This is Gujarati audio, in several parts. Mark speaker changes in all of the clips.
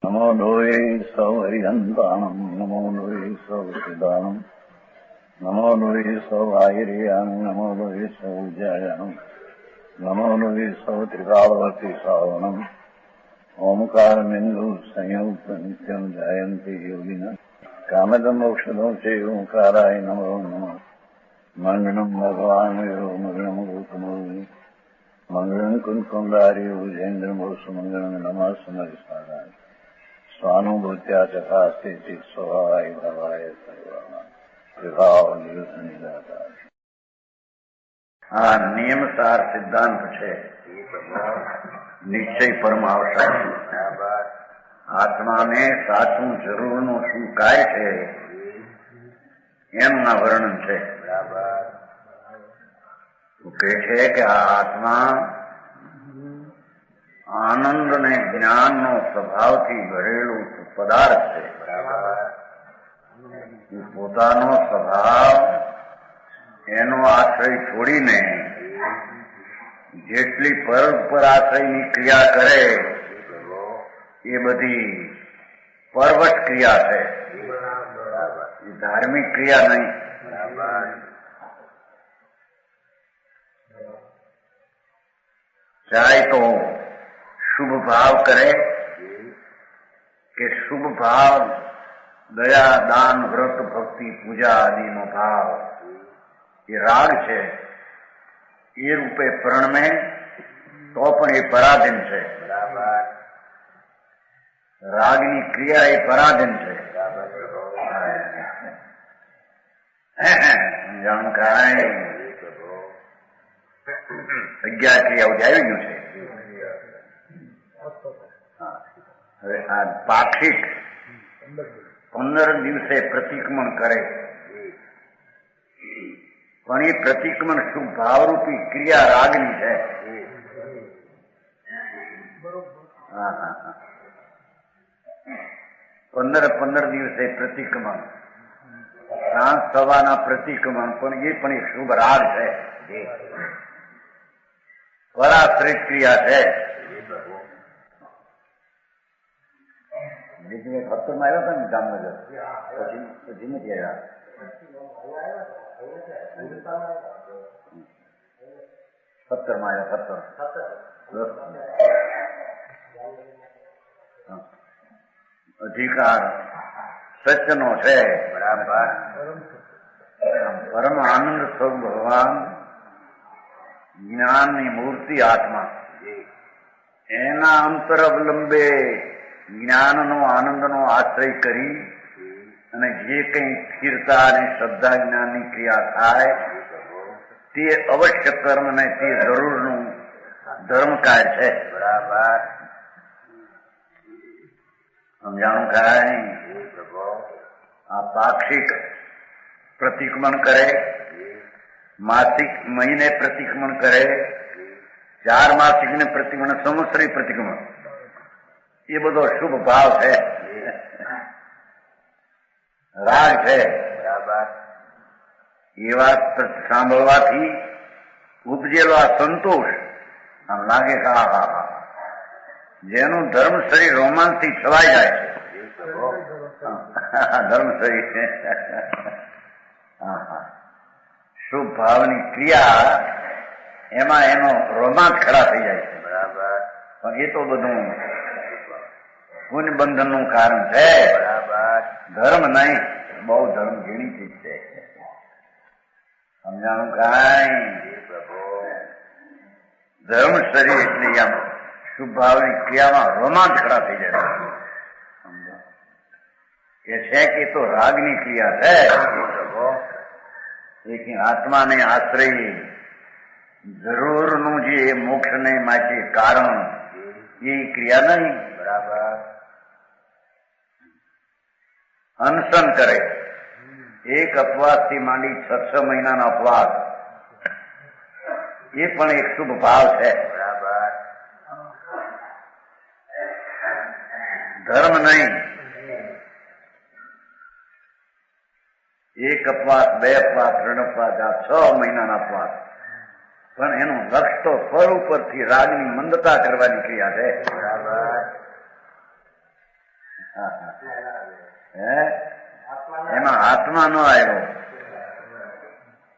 Speaker 1: નમો લોહે સૌ હરિહંતાણમ નમો લોહે સૌ સિદાનમ નમો લોહે સૌ આહિર્યાન નમો લોહે સૌ જયાનમ નમો લોહે સૌ ત્રિકાળવતી સાવણમ ઓમકાર બિંદુ સંયુક્ત નિત્યમ જયંતિ યોગિન કામદમ મોક્ષદો છે ઓંકારાય નમો નમઃ મંગળમ ભગવાન મંગળમ ગૌતમો મંગળમ કુંકુંડાર્ય ભુજેન્દ્રમો સુમંગળમ નમઃ સમરિસારાય સ્વાનુભૂત્યા ચકાસ્તે સ્વભાવાય ભવાય સર્વમાં વિભાવ નિવૃત્ત નિરાકાર. આ નિયમસાર સિદ્ધાંત છે. નિશ્ચય પરમ આવશ્યક. આત્માને સાચું જરૂરનું શું કાર્ય છે એમના વર્ણન છે. કહે છે કે આ આત્મા આનંદ ને જ્ઞાનનો સ્વભાવથી ભરેલું પદાર્થ છે. પોતાનો સ્વભાવ એનો આશ્રય છોડીને જેટલી પર ઉપર આશ્રયની ક્રિયા કરે એ બધી પરવટ ક્રિયા છે, એ ધાર્મિક ક્રિયા નહીં. ચાહે તો શુભ ભાવ કરે કે શુભ ભાવ દયા દાન વ્રત ભક્તિ પૂજા આદિનો ભાવ એ રાગ છે, એ રૂપે પ્રણમે તો પણ એ પરાધીન છે. રાગની ક્રિયા એ પરાધીન છે. જાણકારી 11 ક્રિયાઓ આવી ગયું છે. હવે આ પાક્ષિક 15 દિવસે પ્રતિક્રમણ કરે, પણ એ પ્રતિક્રમણ શુભ ભાવરૂપી ક્રિયા રાગની છે. 15 દિવસે પ્રતિક્રમણ, સાંજ સવારના પ્રતિક્રમણ, પણ એ પણ એક શુભ રાગ છે, પરાશ્રિત ક્રિયા છે. બીજું 17 માં આવ્યા હતા ને જામનગર, પછી નથી આવ્યા. 17 માં આવ્યા. 17 અધિકાર સત્યનો છે. બરાબર. પરમ આનંદ સ્વરૂપ ભગવાન જ્ઞાનની મૂર્તિ આત્મા, એના અંતર અવલંબે જ્ઞાનનો આનંદનો આશ્રય કરી અને જે કંઈ સ્થિરતા અને શ્રદ્ધા જ્ઞાનની ક્રિયા થાય તે અવશ્ય કર્મ અને તે જરૂરનું ધર્મ કાર્ય છે. બરાબર. સમજાણું કાંઈ? આ પાક્ષિક પ્રતિક્રમણ કરે, માસિક મહિને પ્રતિક્રમણ કરે, 4 માસિક ને પ્રતિક્રમણ, સંવત્સરી પ્રતિક્રમણ, એ બધો શુભ ભાવ છે, રાગ છે. બરાબર. એ વાત સાંભળવાથી ઉપજેલો આ સંતોષ આમ લાગે કે હા, જેનું ધર્મ શરીર રોમાંચથી છવાઈ જાય છે. ધર્મ શરીર શુભ ભાવની ક્રિયા, એમાં એનો રોમાંચ ખડા થઈ જાય છે. બરાબર. પણ એ તો બધું પુણ્ય બંધનનું કારણ છે. બરાબર. ધર્મ નહીં. બહુ ધર્મ ઝીણી ચીજ છે. સમજાણું કાંઈ? ધર્મ શરીર એટલે આમ શુભ ભાવની ક્રિયામાં રોમાંચ ખડા થઈ જાય. કે છે કે તો રાગની ક્રિયા છે. લેકિન આત્માને આશ્રય જરૂરનું જે મોક્ષને માટે કારણ એ ક્રિયા નહીં. બરાબર. અનશન કરે, 1 અપવાસથી માંડી 6 મહિનાનો અપવાસ, એ પણ એક શુભ ભાવ છે. બરાબર. ધર્મ નહીં. 1 અપવાસ, 2 અપવાસ, 3 અપવાસ, આ 6 મહિનાના અપવાસ, પણ એનું લક્ષ્ય તો ફળ ઉપરથી રાગની મંદતા કરવાની ક્રિયા છે. બરાબર. હે એમાં આત્મા નો આવ્યો.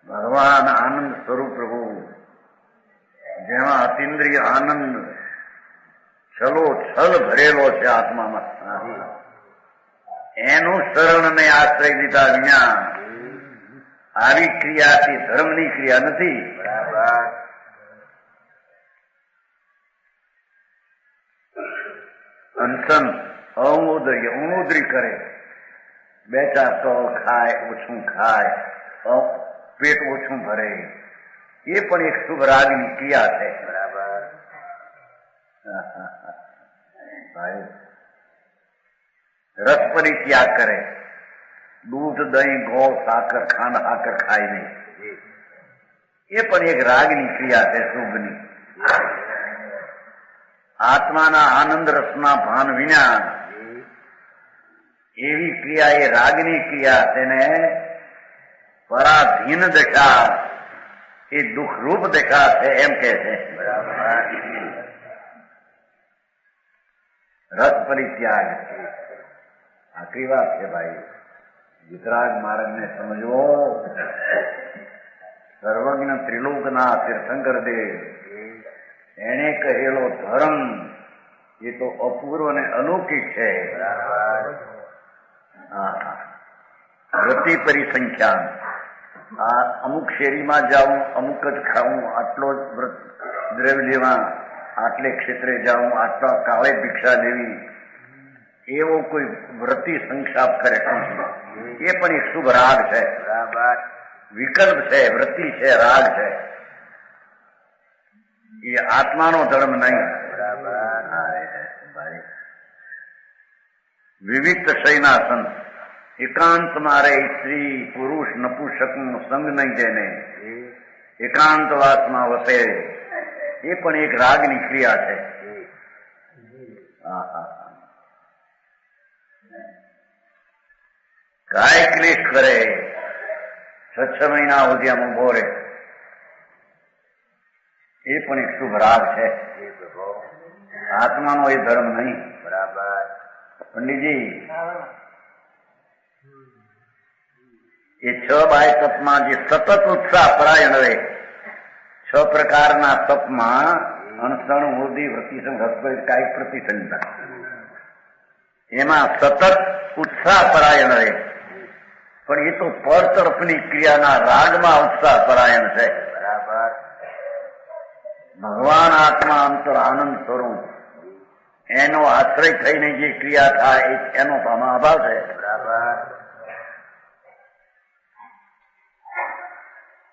Speaker 1: ભગવાન આનંદ સ્વરૂપ પ્રભુ જેમાં અતિન્દ્રિય આનંદ છલો છલ ભરેલો છે આત્મામાં, એનું શરણ ને આશ્રય દીધા વિના આવી ક્રિયાથી ધર્મની ક્રિયા નથી. બરાબર. અનશન અણુદરી કરે, બે ચાર સો ખાય, ઓછું ખાય, પેટ ઓછું ભરે, એ પણ એક શુભ રાગની ક્રિયા છે. બરાબર. ભાઈ રસ પરિત્યાગ કરે, દૂધ દહીં ગોળ સાકર ખાંડ સાકર ખાય નહીં, એ પણ એક રાગની ક્રિયા છે શુભની. આત્માના આનંદ રસના ભાન વિના એવી ક્રિયા એ રાગની ક્રિયા, તેને પરાધીન દશા, એ દુઃખરૂપ દશા છે એમ કે છે. બરાબર. રસ પરિત્યાગ આખરી વાત છે ભાઈ. વિતરાગ માર્ગને સમજવો. સર્વજ્ઞ ત્રિલોકના તીર્થંકર દેવ એને કહેલો ધર્મ એ તો અપૂર્વ અને અલૌકિક છે. વૃત્તિ પરિસંખ્યાન. આ અમુક શેરીમાં જાઉં, અમુક જ ખાવું, આટલો જ દ્રવ્ય લેવા, આટલે ક્ષેત્રે જાઉં, આટલા કાળે ભિક્ષા લેવી, એવો કોઈ વૃત્તિ સંક્ષાપ કરે એ પણ એક શુભ રાગ છે. બરાબર. વિકલ્પ છે, વૃત્તિ છે, રાગ છે, એ આત્માનો ધર્મ નહીં. બરાબર. વિવિધ શયનાસન, એકાંત મારે સ્ત્રી પુરુષ નપુંસકનો સંગ નહીં, જેને એકાંતવાસમાં વસે, એ પણ એક રાગની ક્રિયા છે. કાય ક્લેશ કરે, 6 મહિના સુધી આમ ઉભો રહે, એ પણ એક શુભ રાગ છે. આત્માનો એ ધર્મ નહીં. બરાબર. પંડિતજી, એ 6 બાય તપમાં જે સતત ઉત્સાહ પરાયણ રહે, 6 પ્રકારના તપમાં અણસણ, હોદી, વૃત્તિસંગ, હસ્પરિત, કાયિક પ્રતિસંગતા, એમાં સતત ઉત્સાહ પરાયણ રહે, પણ એ તો પર તરફની ક્રિયાના રાગમાં ઉત્સાહ પરાયણ છે. બરાબર. ભગવાન આત્મા અંતર આનંદ સ્વરૂપ, એનો આશ્રય થઈને જે ક્રિયા થાય એનો આમાં અભાવ છે. બરાબર.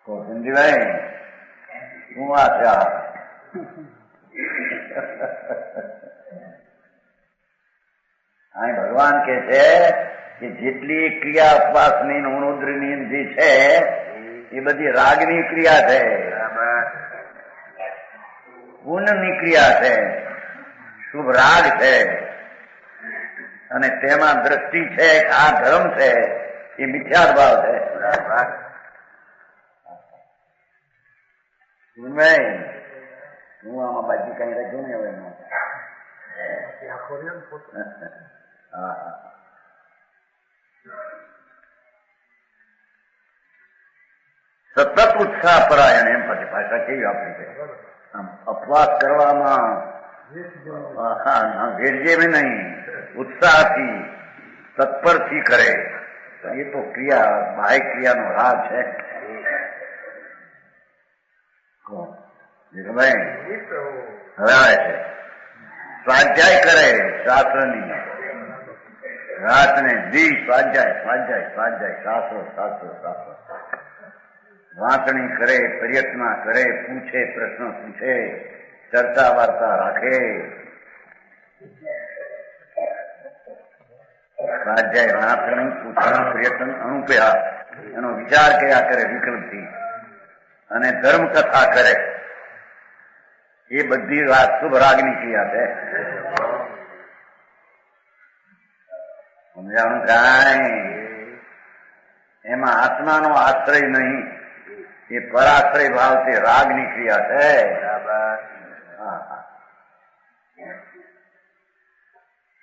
Speaker 1: તો સિંધીભાઈ શું વાત છે આ? અહીં ભગવાન કે છે કે જેટલી ક્રિયા ઉપવાસની ઉણોદરીની જે છે એ બધી રાગની ક્રિયા છે. બરાબર. પુણ્યની ક્રિયા છે, શુભ રાગ છે, અને તેમાં દ્રષ્ટિ છે કે આ ધર્મ છે, એ મિથ્યા ભાવ છે. બરાબર. હું આમાં બાકી કઈ રાખ્યું ને હવે સતત ઉત્સાહ પરાયણ, એમ પછી ભાષા કેવી આપણી છે. આમ અપવાસ કરવામાં વેરજે નહીં, ઉત્સાહથી તત્પરથી કરે, એ તો ક્રિયા બાહ્ય ક્રિયાનો રાગ છે. હવે આવે છે સ્વાધ્યાય કરે, શાસ્ત્રની રાતને દી સ્વાધ્યાય સ્વાધ્યાય સ્વાધ્યાય, શાસ્ત્રો શાસ્ત્રો શાસ્ત્રો, વાંચણી કરે, પ્રયત્ન કરે, પૂછે, પ્રશ્ન પૂછે, ચર્ચા વાર્તા રાખે. સ્વાધ્યાય, વાંચણી, પૂછણ, પ્રયત્ન, અનુપ્યા, એનો વિચાર કર્યા કરે વિકલ્પથી, અને ધર્મ કથા કરે, એ બધી વાત શુભ રાગની ક્રિયા છે. સમજાણું કાંઈ? એમાં આત્માનો આશ્રય નહીં, એ પરાશ્રય ભાવ છે, રાગની ક્રિયા છે.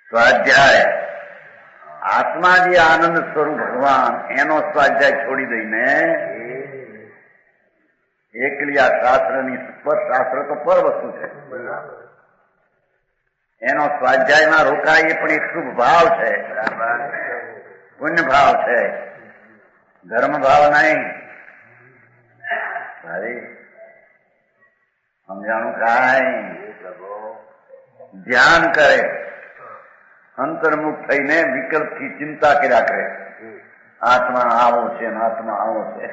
Speaker 1: સ્વાધ્યાય આત્મા જે આનંદ સ્વરૂપ ભગવાન એનો સ્વાધ્યાય છોડી દઈને એકલી આ શાસ્ત્રની શાસ્ત્ર તો પર વસ્તુ છે, એનો સ્વાધ્યાયમાં રોકાય એ પણ એક શુભ ભાવ છે, પુણ્ય ભાવ છે, ધર્મ ભાવ નહીં. ભાઈ સમજાણું કાંઈ ધ્યાન કરે, અંતર્મુખ થઈને વિકલ્પથી ચિંતા કર્યા કરે, આત્મા આવો છે ને આત્મા આવો છે.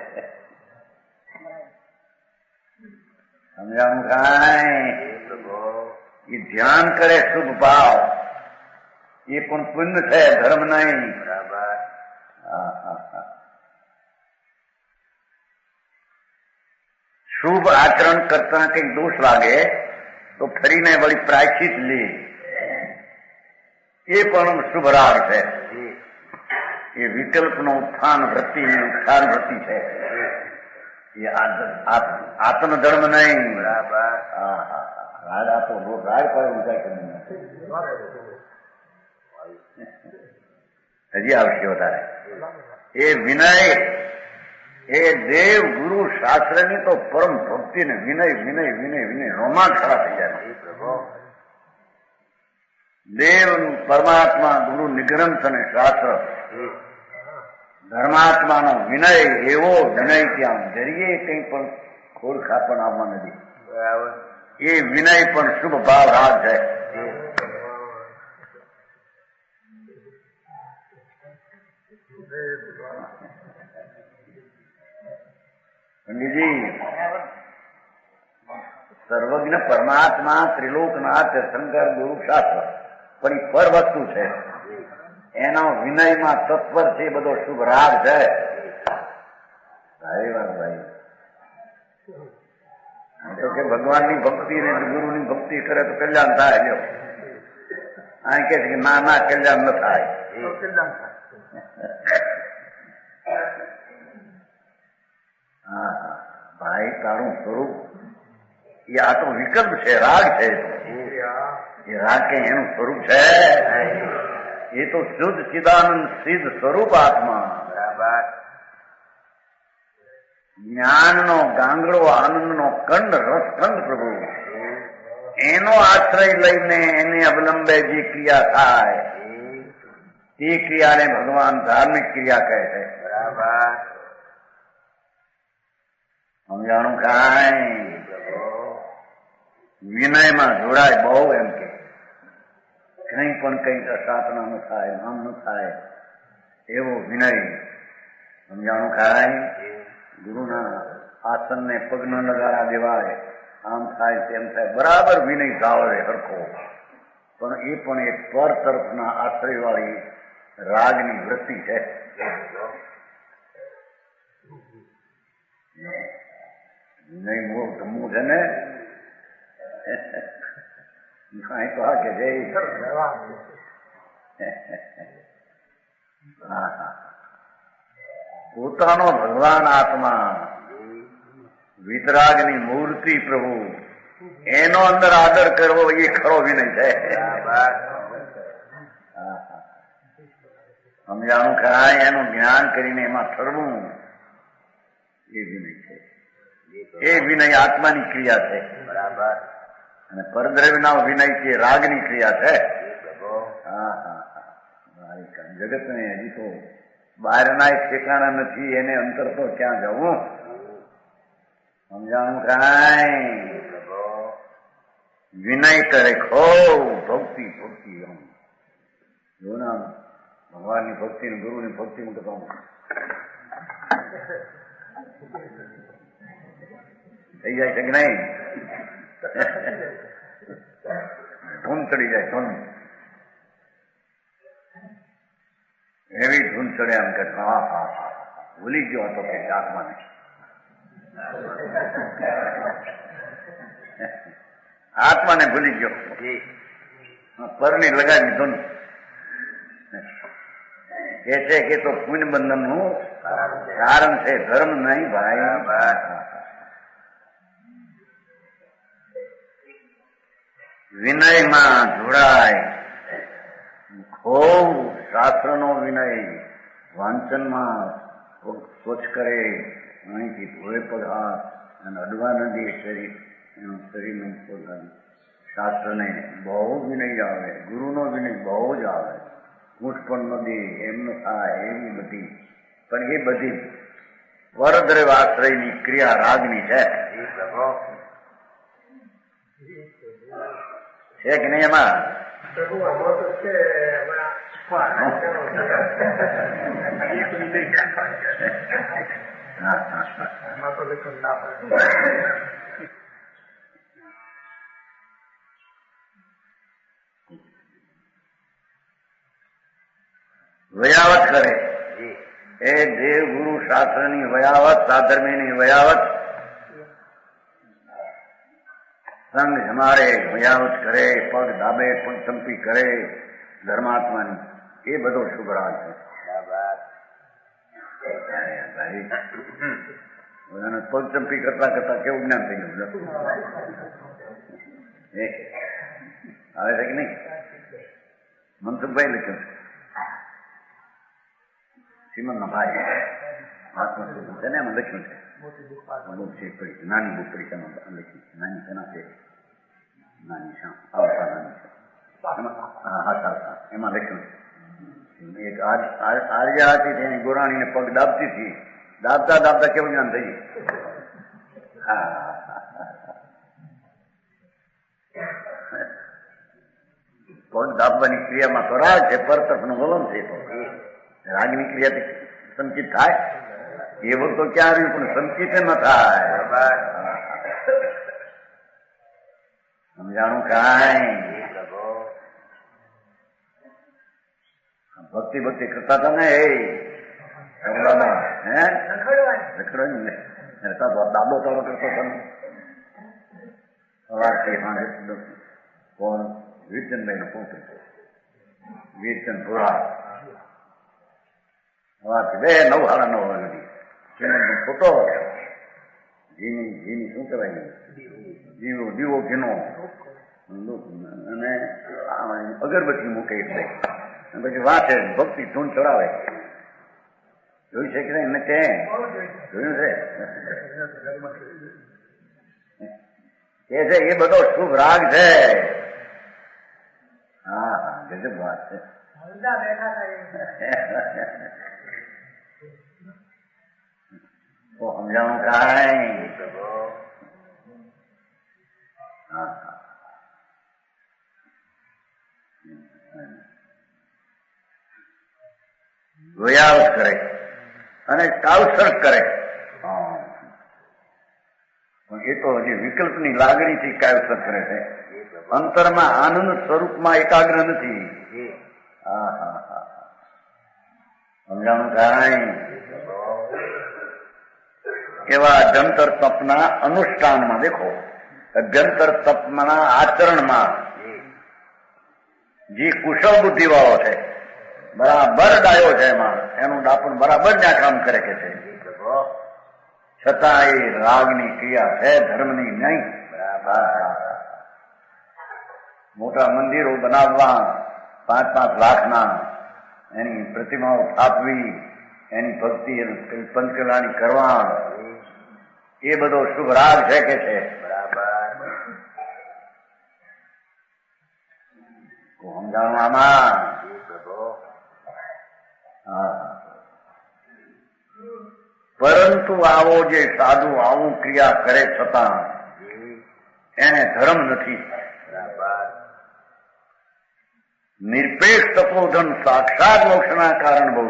Speaker 1: સમજાણું કાંઈ એ ધ્યાન કરે શુભ ભાવ એ પણ પુણ્ય છે, ધર્મ નહીં. બરાબર. શુભ આચરણ કરતા કંઈક દોષ લાગે તો ફરીને વળી પ્રાયશ્ચિત લે, એ પણ શુભ રાગ છે. એ વિકલ્પનો ઉત્થાન વૃત્તિ ઉત્થાન વૃત્તિ છે, એ આત્મધર્મ નહીં. બરાબર. રાગ આપો રાગ પર ઊંચાઈ કરી હજી આવશે વધારે. એ વિનય એ દેવ ગુરુ શાસ્ત્રની તો પરમ ભક્તિ ને વિનય વિનય વિનય વિનય રોમાંચ ખરા થઈ જાય. દેવ પરમાત્મા ગુરુ નિગ્રંથ અને શાસ્ત્ર ધર્માત્માનો વિનય એવો વિનય ત્યાં જરીએ કંઈ પણ ખોડ ખાપણ આવવા નથી. એ વિનય પણ શુભ ભાવ રાગ છે. પંડિતજી સર્વજ્ઞ પરમાત્મા ત્રિલોકનાથ શંકર ગુરુ શાસ્ત્ર પણ એ પર વસ્તુ છે, એનો વિનયમાં તત્પર છે, બધો શુભ રાગ છે. સારી વાત ભાઈ. તો કે ભગવાનની ભક્તિ ને ગુરુની ભક્તિ કરે તો કલ્યાણ થાય. જો આ કે છે કે ના ના કલ્યાણ ન થાય. હા હા ભાઈ તારું સ્વરૂપ એ આ તો વિકલ્પ છે, રાગ છે. એ રાગ કે એનું સ્વરૂપ છે, એ તો શુદ્ધ ચિદાનંદ સિદ્ધ સ્વરૂપ આત્મા. બરાબર. જ્ઞાનનો ગાંગડો આનંદનો કંડ રસખંડ પ્રભુ એનો આશ્રય લઈને એને અવલંબે જે ક્રિયા થાય તે ક્રિયાને ભગવાન ધાર્મિક ક્રિયા કહે છે. બરાબર. સમજાણું કાંઈ વિનયમાં જોડાય બહુ એમ કે કંઈ પણ કંઈક અસાધના ન થાય, નામ ન થાય એવો વિનય. સમજાણું કાંઈ ગુરુના આસનને પગ ન લગાડા દેવાય, આમ થાય તેમ થાય, બરાબર વિનય જાળવે હરખો. પણ એ પણ એક પર તરફના આશ્રય વાળી રાગની વૃત્તિ છે. વિનય મોહ ધમવું છે ને કાંઈ તો આ કે પોતાનો ભગવાન આત્મા વિતરાગની મૂર્તિ પ્રભુ એનો અંદર આદર કરવો એ ખરો વિનય છે. સમજાણું ખરાય એનું જ્ઞાન કરીને એમાં ઠરવું એ વિનય છે. એ વિનય આત્માની ક્રિયા છે. બરાબર. અને પરદ્રવ્યના વિનય છે રાગની ક્રિયા છે. હા હા હા જગતને હજી તો બહારના એક ઠેકાણા નથી, એને અંતર તો ક્યાં જવું. સમજાણું કાંઈ વિનય કરે ખૂબ ભક્તિ ભક્તિ જો ના ભગવાનની ભક્તિ ને ગુરુની ભક્તિ હું તો કહું થઈ જાય છે કે નહીં? ધૂમ ચડી જાય. ધૂમ એવી ધૂન ચડે આમ કે હા હા હા ભૂલી ગયો હતો કે આત્માને આત્માને ભૂલી ગયો. પરની લગાવી ધૂન કે છે કે તો પુણ્ય બંધન નું કારણ છે, ધર્મ નહીં ભાઈ. વિનયમાં જોડાય ખૂબ શાસ્ત્રનો વિનય વાંચનમાં સ્વચ્છ કરે, અહીંથી ધોળે પદાર્થ અને અડવા નદી શરીર એનું શરીરનું પોતાનું શાસ્ત્રને બહુ વિનય આવે, ગુરુનો વિનય બહુ જ આવે. ઊંઠ પણ નદી એમનું થાય એવી બધી, પણ એ બધી વરદ્રવ આશ્રયની ક્રિયા રાગની છે કે નહીં? એમાં વયાવત કરે એ દેવ ગુરુ શાસ્ત્રની વયાવત, સાધર્મીની વયાવત, સંગ જમાડે, વયાવત કરે, પગ દાબે, પગ ચંપી કરે ધર્માત્માની, એ બધો શુભ રાગ છે. પગ ચંપી કરતા કરતા કેવું જ્ઞાન થઈ ગયું આવે છે કે નહીં? મનસુખભાઈ લખ્યું છે, શ્રીમદના ભાઈ આત્મસ્વરૂપ છે ને, એમાં લખ્યું છે. નાની બુક પરીક્ષામાં લખ્યું છે. નાની શેના છે? નાની શામ આવતા નાની છે એમાં લખ્યું છે. એક આર્યા હતી તેની ગોરાણીને પગ દાબતી હતી, દાબતા દાબતા કેવું જ્ઞાન થઈ ગયું? પગ દાબવાની ક્રિયામાં તો રાગ છે, પર તરફનું વલણ છે. તો રાગની ક્રિયાથી સંચિત થાય એવું તો ક્યાં આવ્યું, પણ સંચિત ન થાય. સમજાણું કાંઈ? ભક્તિ ભક્તિ કરતા હતા ને, રખડવાની ને દાદો તાળો કરતો હતો ને. સવારથી કોણ? વીરચંદભાઈ નો પુત્ર વીરચંદ ભુરા. સવારથી 9:30 વાગે શ્રીમદ ફોટો ઘીની શું કહેવાય, દીવો ઘીનો અને અગરબત્તી મૂકે એટલે પછી વાંચે, ભક્તિ ધૂન ચડાવે. જોયું છે કે નહીં? એમને કે જોયું છે કે છે એ બધો શુભ રાગ છે. હા હા, ગજબ વાત છે. તો સમજાણું કાંઈ? હા હા, વયાવત કરે અને કાવસર કરે. પણ એ તો હજી વિકલ્પની લાગણીથી કાવસર કરે છે, અંતરમાં આનંદ સ્વરૂપમાં એકાગ્ર નથી. હા હા હા, સમજાણું કાંઈ? એવા અભ્યંતર તપના અનુષ્ઠાનમાં દેખો, અભ્યંતર તપના આચરણમાં જે કુશળ બુદ્ધિ વાળો છે, બરાબર ડાયો છે, એમાં એનું ડાપણ બરાબર જ્યાં કામ કરે કે છે, છતાં એ રાગની ક્રિયા છે, ધર્મની નહીં. બરાબર. મોટા મંદિરો બનાવવા, 5-5 લાખના એની પ્રતિમાઓ સ્થાપવી, એની ભક્તિ પંચકલાની કરવા, એ બધો શુભ રાગ છે કે છે. બરાબર. સમજાણું આમાં? પરંતુ આવો જે સાધુ આવું ક્રિયા કરે છતાં એને ધર્મ નથી. નિરપેક્ષ તપોધન સાક્ષાત મોક્ષના કારણ બહુ.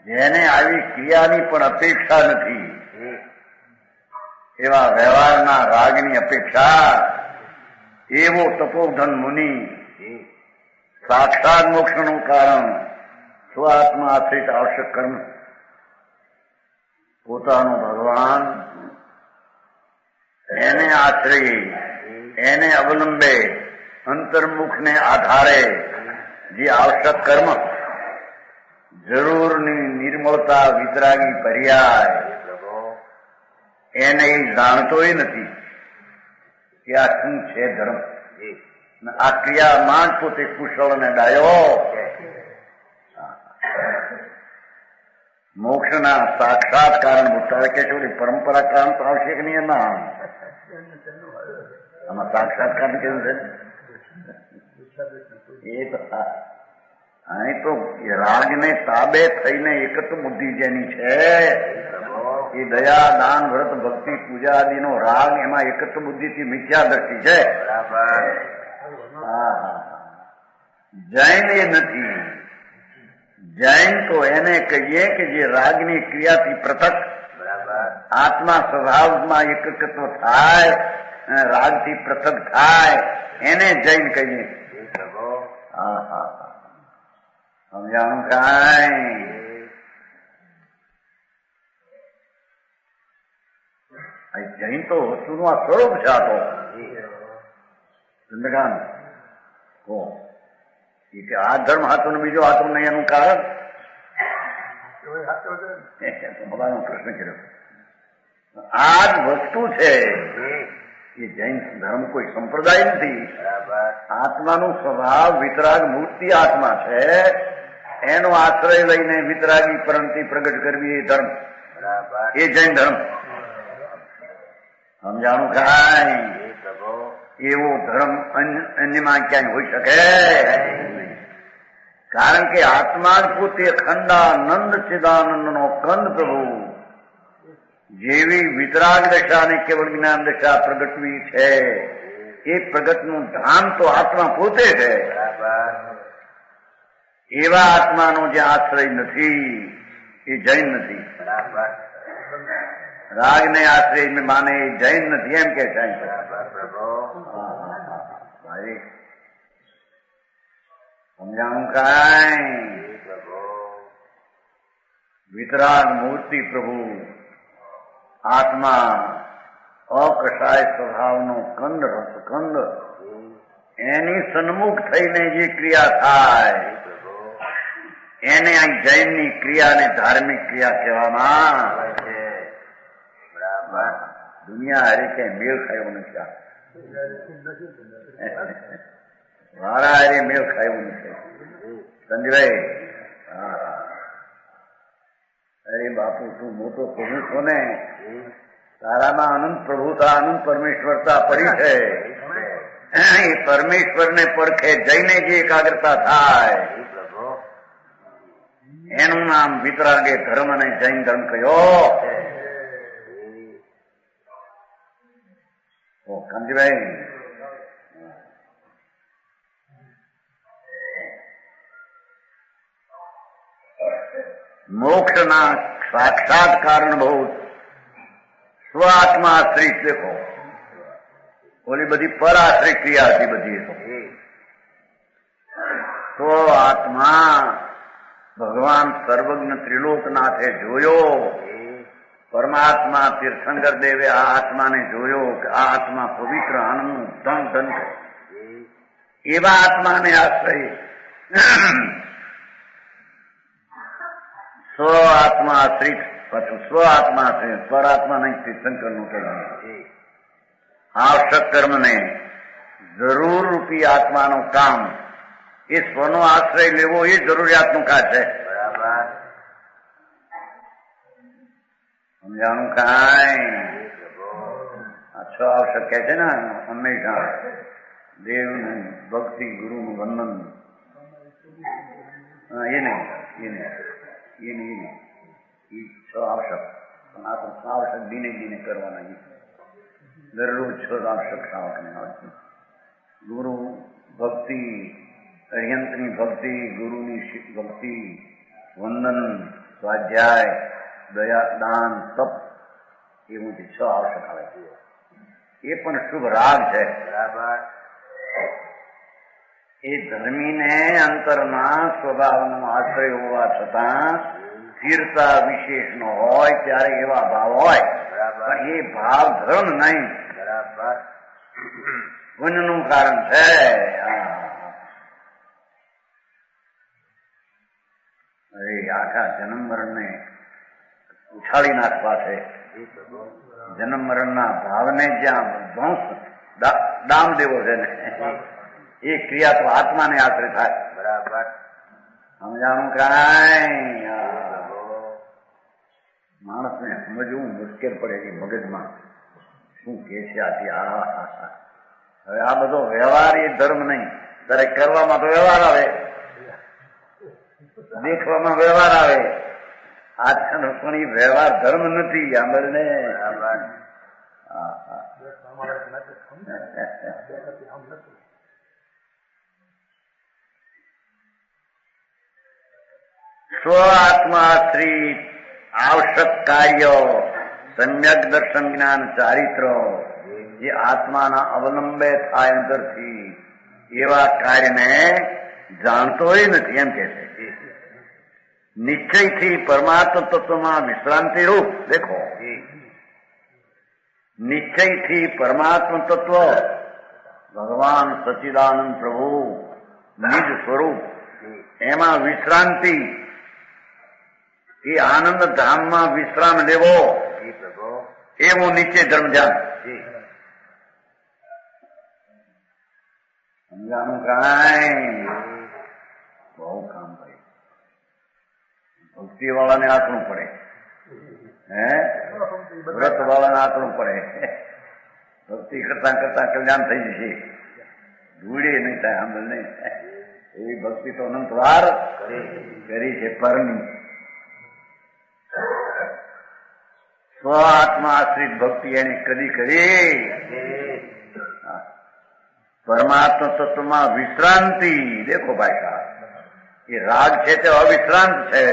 Speaker 1: જેને આવી ક્રિયાની પણ અપેક્ષા નથી, એવા વ્યવહારના રાગની અપેક્ષા, એવો તપોધન મુનિ સાક્ષાત મોક્ષનું કારણ સ્વાત્મા આશ્રિત આવશ્યક કર્મ, પોતાનો ભગવાન એને આશ્રય, એને અવલંબે, અંતર્મુખને આધારે જે આવશ્યક કર્મ, જરૂરની નિર્મળતા, વિતરાગી પર્યાય, એને જાણતોય નથી કે આ શું છે ધર્મ. આ ક્રિયામાં જ પોતે કુશળ અને ડાયો. મોક્ષના સાક્ષાત કારણ ભૂતાવે કે છો પરંપરા કારણ તો આવશે કે નહીં? એમાં આમાં સાક્ષાત કારણ કેવું છે? એ તો અહીં તો રાગને તાબે થઈને એક જ બુદ્ધિ જેની છે એ દયા દાન વ્રત ભક્તિ પૂજા આદિનો રાગ એમાં એક જ બુદ્ધિથી મિથ્યા દ્રષ્ટિ છે. જૈન એ નથી. જૈન તો એને કહીએ કે જે રાગની ક્રિયાથી પૃથક આત્મા સ્વભાવમાં એકત્વ થાય, રાગથી પૃથક થાય, એને જૈન કહીએ. સમજાણું કાંઈ? જૈન તો વસ્તુનું આ સ્વરૂપ છે. આ તો ચંદ્રકાંત કે આ ધર્મ હાથો ને બીજો હાથો નહીં, એનું કારણ પ્રશ્ન કર્યો. આ જ વસ્તુ છે. એ જૈન ધર્મ કોઈ સંપ્રદાય નથી. આત્માનું સ્વભાવ વિતરાગ મૂર્તિ આત્મા છે. એનો આશ્રય લઈને વિતરાગી પરંતિ પ્રગટ કરવી એ ધર્મ, એ જૈન ધર્મ. સમજાણું કાંઈ? એવો ધર્મ અન્યમાં ક્યાંય હોઈ શકે? કારણ કે આત્મા જ પોતે ખંડાનંદ ચિદાનંદ નો કંદ પ્રભુ. જેવી વિતરાગ દશા અને કેવળ જ્ઞાન દશા પ્રગટવી છે એ પ્રગટનું ધામ તો આત્મા પોતે છે. એવા આત્માનો જે આશ્રય નથી એ જૈન નથી. રાગને આશ્રય માને એ જૈન નથી, એમ કે છે. સમજાણું કાંઈ? વિતરાગ મૂર્તિ પ્રભુ આત્મા અકષાય સ્વભાવનો કંદ રસકંદ, એની સન્મુખ થઈને જે ક્રિયા થાય એને અહીં જૈનની ક્રિયાને ધાર્મિક ક્રિયા કહેવામાં આવે છે. દુનિયા હારે ક્યાંય મેળ ખાયો નથી. વાળા હારે મેળ ખાયો નથી. સંજયભાઈ, અરે બાપુ તું મોટો પ્રભુ છો ને, તારામાં અનંત પ્રભુતા અનંત પરમેશ્વરતા પડી છે. એ પરમેશ્વરને પરખે જઈને જે એકાગ્રતા થાય એનું નામ વિતરાગે ધર્મ અને જૈન ધર્મ કયો. કાંતિભાઈ, મોક્ષના સાક્ષાત કારણભૂત સ્વ આત્મા આશ્રિત. દેખો ઓલી બધી પર આશ્રિત ક્રિયા હતી બધી. સ્વ આત્મા ભગવાન સર્વજ્ઞ ત્રિલોકનાથે જોયો. પરમાત્મા તીર્થંકર દેવે આ આત્માને જોયો કે આ આત્મા પવિત્ર આનંદનું ધન ધન છે. એવા આત્માને આશ્રય સ્વ આત્મા આશ્રિત, પાછું સ્વ આત્મા આશ્રિત, પર આત્મા નહીં. તીર્થંકર નું કહેવાનું આવશ્યક કર્મને જરૂર રૂપી આત્માનું કામ એ સ્વનો આશ્રય લેવો એ જરૂરિયાતનું કાજ છે. સમજાણું કાંઈ? આ છ આવશ્યક કહે છે ને હંમેશા દેવનું ભક્તિ, ગુરુનું વંદન, એ નહીં એ છ આવશ્યક. પણ આ તો આવશ્યક દિને દિને કરવાના. દરરોજ છ આવશ્યક શ્રાવકને આવે છે. ગુરુ ભક્તિ, અર્યંતની ભક્તિ, ગુરુની ભક્તિ, વંદન, સ્વાધ્યાય, દયા, દાન, તપ, એવું જે છ આવશ્યક આવે છે. એ પણ શુભ રાગ છે. એ ધર્મીને અંતરમાં સ્વભાવનો આશ્રય હોવા છતાં સ્થિરતા વિશેષ નો હોય ત્યારે એવા ભાવ હોય. પણ એ ભાવ ધર્મ નહીં, પુણ્યનું કારણ છે. અરે આખા જન્મ મરણને ઉછાળી નાખવા છે. જન્મ મરણના ભાવને જ્યાં ધ્વંસ દામ દેવો છે ને, એ ક્રિયા તો આત્માને આશ્રય થાય.
Speaker 2: બરાબર.
Speaker 1: સમજાણું કાંઈ માણસને સમજવું મુશ્કેલ પડે છે મગજમાં શું કે છે આથી. હવે આ બધો વ્યવહાર એ ધર્મ નહીં. દરેક કરવામાં તો વ્યવહાર આવે, દેખવામાં વ્યવહાર આવે. આજનો પણ એ વ્યવહાર ધર્મ નથી. આંબળને સ્વ આત્માશ્રિત આવશ્યક કાર્ય સમ્યક દર્શન જ્ઞાન ચારિત્ર જે આત્માના અવલંબે થાય અંતરથી એવા કાર્યને જાણતોય નથી એમ કે છે. નિશ્ચયથી પરમાત્મ તત્વમાં વિશ્રાંતિ રૂપ દેખો, નિશ્ચયથી પરમાત્મ તત્વ ભગવાન સચ્ચિદાનંદ પ્રભુ નિજ સ્વરૂપ એમાં વિશ્રાંતિ, એ આનંદ ધામમાં વિશ્રામ લેવો એવું નીચે ધર્મ ધ્યાન. સમજાનું કાંઈ બહુ કામ ભાઈ. ભક્તિ વાળાને આંકડું પડે, વ્રત વાળાને આંકડું પડે. ભક્તિ કરતા કરતા કલ્યાણ થઈ જશે, ધૂળે નહીં થાય. આમ નહીં એવી ભક્તિ તો અનંતવાર કરી છે પરની. સ્વ આત્મા આશ્રિત ભક્તિ એની કદી કરી પરમાત્મા તત્વમાં વિશ્રાંતિ. દેખો ભાઈ સાહેબ, એ રાગ છે તે અવિશ્રાંત છે.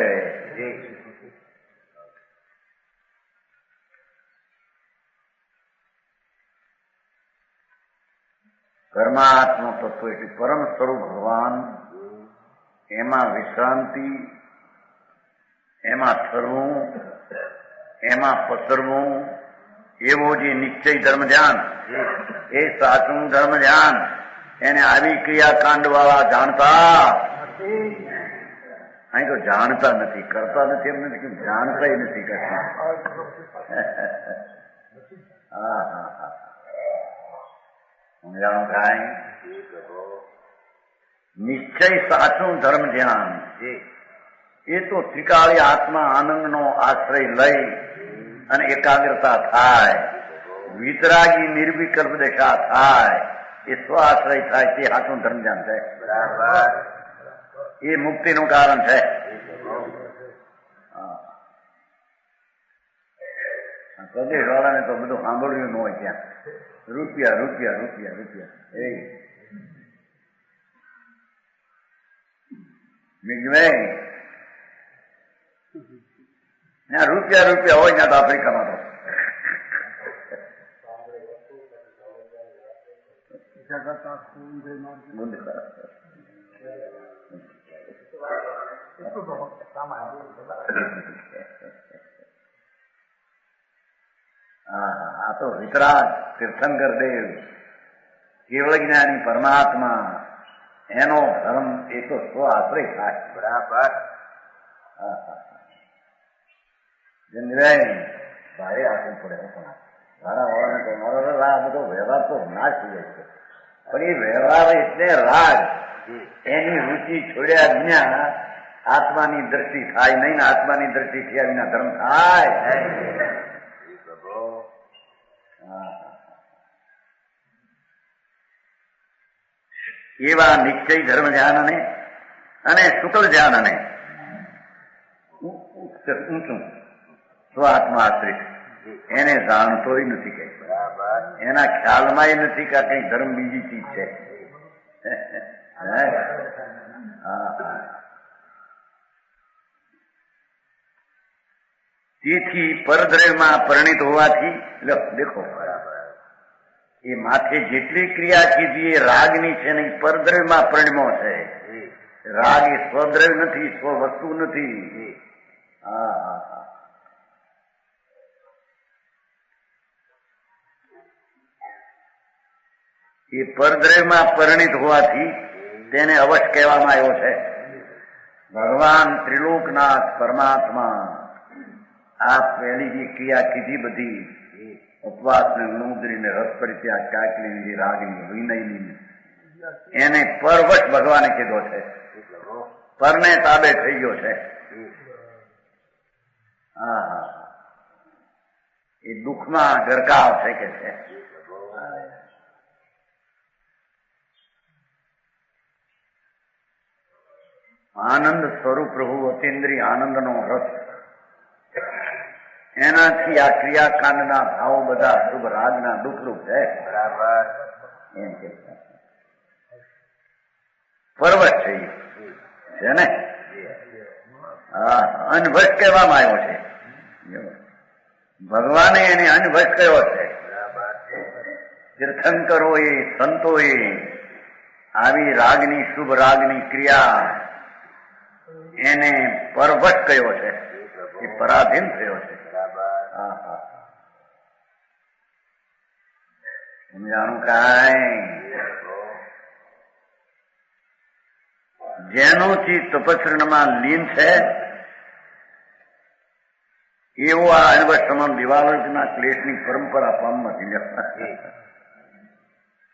Speaker 1: પરમાત્મા તત્વ એટલે પરમ સ્વરૂપ ભગવાન, એમાં વિશ્રાંતિ, એમાં ઠરવું, એમાં પસરવું, એવો જે નિશ્ચય ધર્મ ધ્યાન, એ સાચું ધર્મ ધ્યાન. એને આવી ક્રિયાકાંડ વાળા જાણતા, અહીં તો જાણતા નથી, કરતા નથી એમ નથી, જાણતા નથી કરતા. હા હા હા, સમજાણું કાંઈ? નિશ્ચય સાચું ધર્મ ધ્યાન એ તો ત્રિકાળી આત્મા આનંદનો આશ્રય લઈ અને એકાગ્રતા થાય, વિતરાગી નિર્વિકલ્પ દેખા થાય, એ સ્વ આશ્રય થાય, તે સાચું ધર્મ ધ્યાન છે. બરાબર. એ મુક્તિનું કારણ છે. પ્રદેશ વાળાને તો બધું સાંભળ્યું ન હોય ત્યાં. રૂપિયા રૂપિયા રૂપિયા રૂપિયા એ મિગભાઈ ત્યાં રૂપિયા રૂપિયા હોય ત્યાં તો આફ્રિકામાં તો આ તો વિતરાગ તીર્થંકર દેવ કેવળ જ્ઞાની પરમાત્મા એનો ધર્મ એ તો સ્વ આશ્રય થાય. બરાબર. ભારે આપવું પડે. મારા વાળાને તો મારો આ બધો વ્યવહાર તો નાશ થઈ જાય છે, પણ એ વ્યવહાર એટલે રાગ, એની રુચિ છોડ્યા વિના આત્માની દ્રષ્ટિ થાય નહીં ને આત્માની દ્રષ્ટિ થયા વિના ધર્મ થાય. એવા નિશ્ચય ધર્મ ધ્યાન અને શુક્લ ધ્યાન અને ઊંચું સ્વ આત્મા આશ્રિત એને જાણતોય નથી કઈ. એના ખ્યાલમાં નથી કે કઈ ધર્મ બીજી ચીજ છે. તેથી પરદ્રવ્યમાં પરિણિત હોવાથી દેખો એ માથે જેટલી ક્રિયા કીધી એ રાગની છે ને પરદ્રવ્યમાં પરિણમો છે. રાગ એ સ્વદ્રવ્ય નથી, સ્વ વસ્તુ નથી. એ પરદ્રવ્યમાં પરિણિત હોવાથી તેને અવશ્ય કહેવામાં આવ્યો છે. ભગવાન ત્રિલોકનાથ પરમાત્મા આ પહેલી જે ક્રિયા કીધી બધી ઉપવાસ ને ઉણુદરી ને રસ પરિત્યાગ કાકલી રાગની વિનયની એને પરવશ ભગવાને કીધો છે, પરને તાબે થઈ ગયો છે. હા હા, એ દુઃખમાં ગરકાવ છે કે છે. આનંદ સ્વરૂપ પ્રભુ અતિન્દ્રિય આનંદનો રસ, એનાથી આ ક્રિયાકાંડના ભાવો બધા શુભ રાગના દુઃખરૂપ છે. બરાબર, એમ કે પર્વત છે ને. હા, અનભસ કહેવામાં આવ્યો છે. ભગવાને એને અનભસ કહ્યો છે. તીર્થંકરોએ સંતોએ આવી રાગની શુભ રાગની ક્રિયા એને પરવશ કયો છે, એ પરાધીન થયો છે. હા હા, સમજાણું કાંઈ? જેનું ચિત્ત તપસ્વીમાં લીન છે એવો આ અનવશ તમામ દિવાલોકના ક્લેશની પરંપરા પામવાથી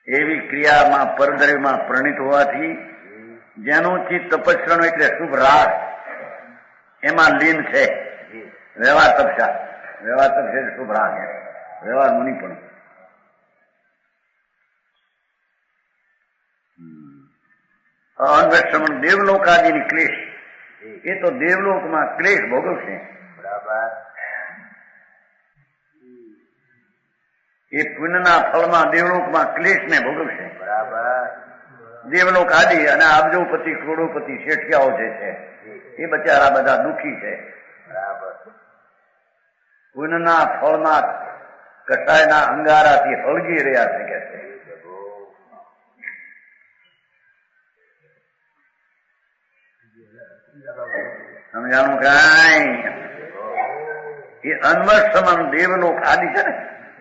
Speaker 1: એવી ક્રિયામાં પરદ્રવ્યમાં પ્રણીત હોવાથી જેનું ચિત્ત તપસ્વીનું એટલે શુભ રાગ એમાં લીન છે. વ્યવહાર તપસ્યા, વ્યવહાર તપસ્યા શુભ રાગ, વ્યવહાર મુનિ પણ. અનવશ્રમણ દેવલોક આદિની ક્લેશ, એ તો દેવલોકમાં ક્લેશ ભોગવશે. બરાબર, એ પુણ્યના ફળમાં દેવલોકમાં ક્લેશને ભોગવશે. બરાબર, દેવલોક આદિ અને અબજોપતિ કરોડોપતિ શેઠિયાઓ જે છે એ બચારા બધા દુઃખી છે. બરાબર, પુણ્યના ફળમાં કટાયના અંગારાથી હળગી રહ્યા છે કે છે. સમજાણું કાંઈ? એ અનવર સમાન દેવલોક આદિ છે ને,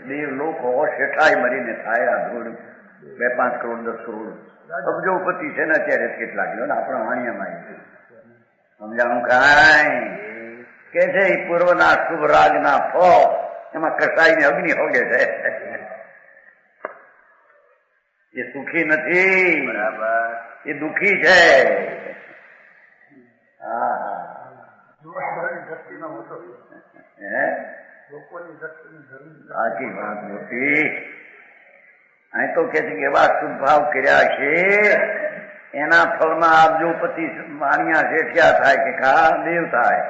Speaker 1: દેવલોકો શેઠાઈ મરીને થાય આ ધૂળ 2-5 કરોડ 10 કરોડ અબજોપતિ છે ને અત્યારે કેટલા ગયો ને આપણા વાણિયામાં. સમજાણું કાંઈ? કે છે એ પૂર્વના શુભ રાજના ફળ એમાં કસાઈને અગ્નિ હોગે છે. એ સુખી નથી. બરાબર, એ દુઃખી છે. સાચી વાત મોટી. અહીં તો કે છે કે એવા શુભ ભાવ કર્યા છે એના ફળમાં આપજોપતિ વાણિયા શેઠિયા થાય કે ખા દેવ થાય,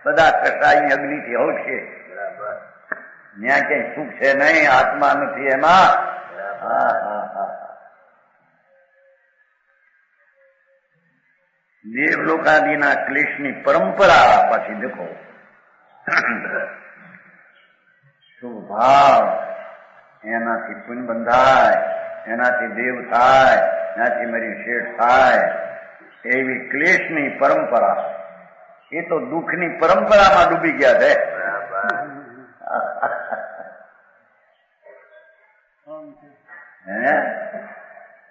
Speaker 1: બધા કસાઈની અગ્નિથી હોશે. બરાબર, ત્યાં ક્યાંય સુખ છે નહીં, આત્મા નથી એમાં. હા હા હા, દેવલોકાદિના ક્લેશની પરંપરા પાછી દેખો. શુભ ભાવ એનાથી પુણ્ય બંધાય, એનાથી દેવ થાય, એનાથી મારી શેઠ થાય, એવી ક્લેશની પરંપરા એ તો દુઃખની પરંપરામાં ડૂબી ગયા છે. હે,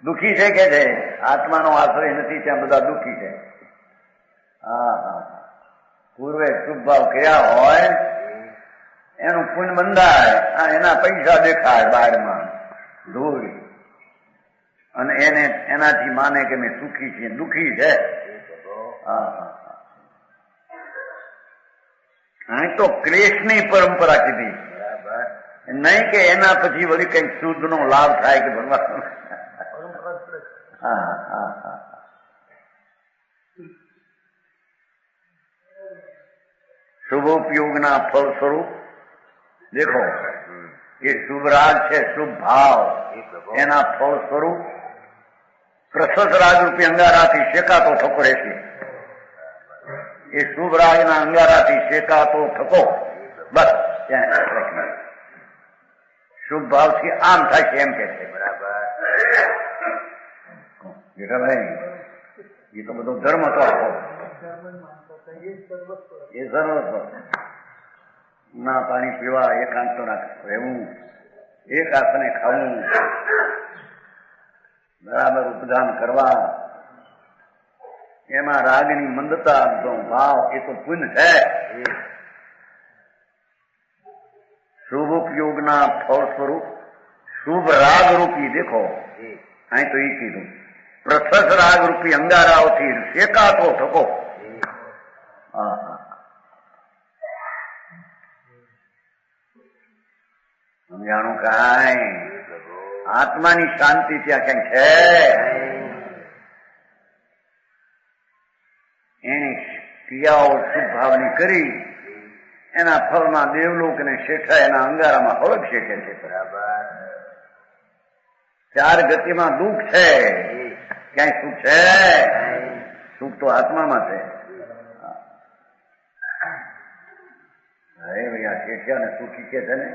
Speaker 1: દુઃખી છે કે છે, આત્માનો આશ્રય નથી ત્યાં બધા દુઃખી છે. હા હા, પૂર્વે શુભ ભાવ કર્યા હોય એનું પુણ્ય બંધાય, એના પૈસા દેખાય બહારમાં ધૂળ, અને એને એનાથી માને કે મેં સુખી છીએ, દુઃખી છે. હા હા, અહીં તો ક્લેશની પરંપરા કીધી. નહીં કે એના પછી વળી કઈક શુદ્ધ નો લાભ થાય કે ભગવાન. હા હા હા, શુભોપયોગના ફળ સ્વરૂપ દેખો એ શુભ રાગ છે, શુભ ભાવ, એના ફળ સ્વરૂપ પ્રશસ્ત રાગ રૂપી અંગારાથી શેકાતો ઠકો રહેશે. એ શુભ રાગના અંગારાથી શેકાતો ઠકો બસ ત્યાં શુભ ભાવથી આમ થાય છે એમ કે છે. બરાબર, જેઠાભાઈ એ તો બધો ધર્મ હતો આખો. એ સર્વસ્વ ના પાણી પીવા, એકાંત રહેવું, એક આસને ખાવું, બરાબર ઉપદાન કરવા, એમાં રાગની મંદતા ભાવ એ તો પુણ્ય છે. શુભ ઉપયોગના ફળ સ્વરૂપ શુભ રાગ રૂપી દેખો. અહીં તો એ કીધું પ્રથસ રાગ રૂપી અંગારાઓથી શેકાતો થકો. સમજાણું કાંઈ? આત્માની શાંતિ ત્યાં કઈ છે? એની ક્રિયાઓ શુભ ભાવની કરી એના ફળમાં દેવલોક અને શેઠા એના અંગારામાં હળગ શેકે છે. બરાબર. ચાર ગતિમાં દુઃખ છે, ક્યાંય સુખ છે? સુખ તો આત્મામાં છે. અરે ભાઈ, આ શેઠિયા ને સુખી કે છે ને,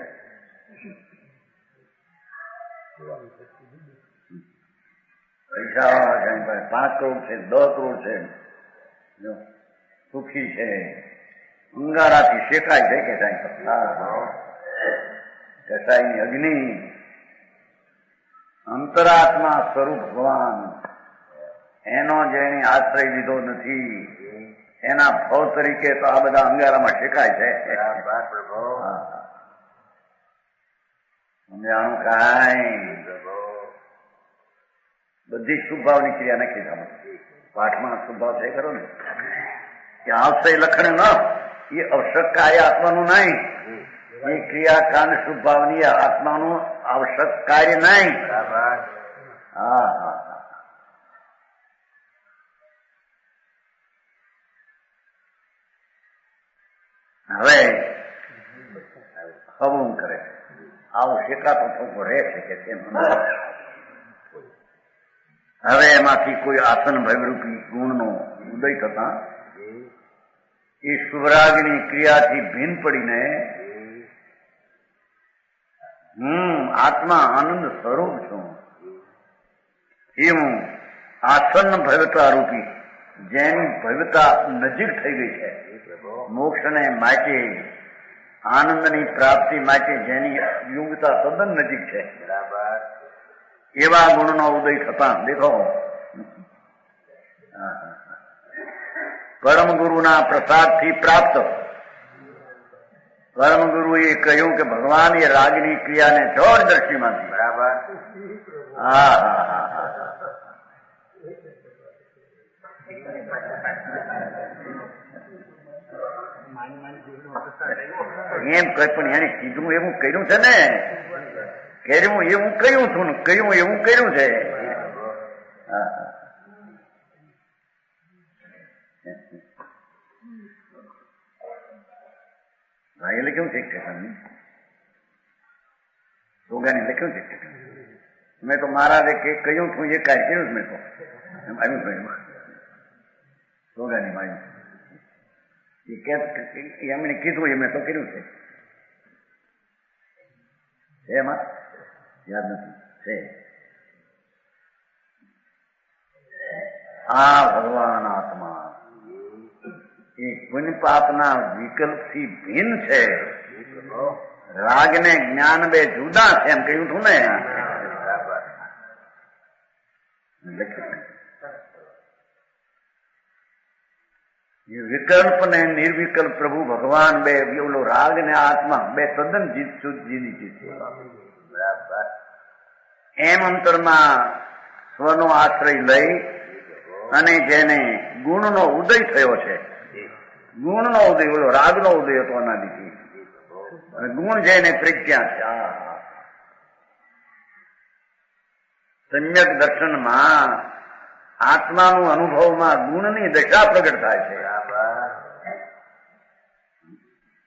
Speaker 1: પૈસા વાળા છે, 5 કરોડ છે, 10 કરોડ છે, સુખી છે, અંગારાથી શેકાય છે કે કસાઈની અગ્નિ. અંતરાત્મા સ્વરૂપ ભગવાન, એનો જેને આશ્રય લીધો નથી એના ફળ તરીકે તો આ બધા અંગારામાં શેકાય છે. સમજાણું કાંઈ? બધી શુભભાવની ક્રિયા નથી થવા. પાઠમાં શુભભાવ છે ખરો ને, કે આશ્રય લખણ ન એ આવશ્યક કાર્ય આત્માનું નહીં, એ ક્રિયાકાંડ શુભભાવની આત્માનું આવશ્યક કાર્ય નહીં. હા હા. હવે હવળું કરે, આવું શેકાતો થોડો રહે છે કે તેમ. હવે એમાંથી કોઈ આસન ભયરૂપી ગુણનો ઉદય થતા એ શુભરાગની ક્રિયાથી ભીન પડીને આત્મા આનંદ સ્વરૂપ છું એવું આસન ભવ્યતા રૂપી જેની ભવ્યતા નજીક થઈ ગઈ છે, મોક્ષને માટે આનંદની પ્રાપ્તિ માટે જેની યોગ્યતા તદ્દન નજીક છે, એવા ગુણનો ઉદય થતા દેખો પરમ ગુરુના પ્રસાદથી પ્રાપ્ત. પરમ ગુરુએ કહ્યું કે ભગવાન એ રાગની ક્રિયાને છોડ દ્રષ્ટિમાંથી. બરાબર. હા હા હા હા. એમ કઈ પણ એને કીધું એવું કર્યું છે ને, કર્યું એવું કર્યું છું ને, કહ્યું એવું કર્યું છે. ભાઈ લખ્યું છે સોગાની લખ્યું છે. મેં તો મહારાજે કહ્યું છું એ કાર્ય કર્યું મેં તો એમ આવ્યું સોગાની મારી એમણે કીધું એ મેં તો કર્યું છે. એમાં યાદ નથી છે. આ ભગવાન આત્મા એ પુણ્ય પાપના વિકલ્પથી ભિન્ન છે. રાગ ને જ્ઞાન બે જુદા છે એમ કહ્યું હતું ને. વિકલ્પ ને નિર્વિકલ્પ પ્રભુ ભગવાન બે ઓલો રાગ ને આત્મા બે તદ્દન જુદી ચીજ છે. એમ અંતરમાં સ્વનો આશ્રય લઈ અને જેને ગુણનો ઉદય થયો છે, ગુણનો ઉદય ઓલો રાગનો ઉદય હતો અનાદિથી, ગુણ જેને પ્રજ્ઞા છે. સમ્યક દર્શનમાં આત્માનું અનુભવમાં ગુણની દશા પ્રગટ થાય છે.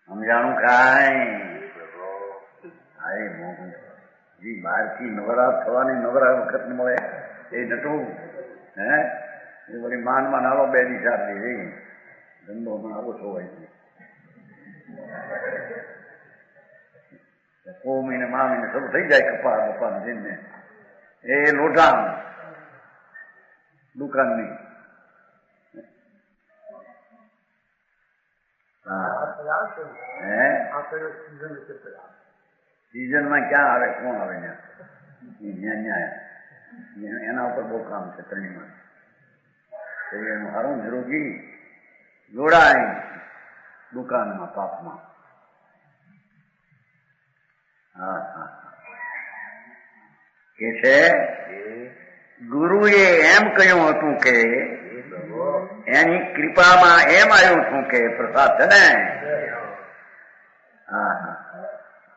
Speaker 1: સમજાણું કાંઈ? હાય મોહન જી, બહારથી નવરા થવાની નવરા વખત મળે એ નટવું હે એ વળી માનમાં નાલો 2 દી 4 દી રહી ધંધો પણ આવો છો હોય છે. 6 મહિને મા મહિને શરૂ થઈ જાય કપા બપા જઈને એ લોઢા દુકાનની. સિઝનમાં ક્યાં આવે, કોણ આવે ત્યાં એના ઉપર બહુ કામ છે. ત્રણમાં શરીરનું હારું નિરોગી જોડાય દુકાનમાં પાપમાં. કે છે ગુરુએ એમ કહ્યું હતું કે એની કૃપામાં એમ આવ્યું હતું કે પ્રસાદ છે ને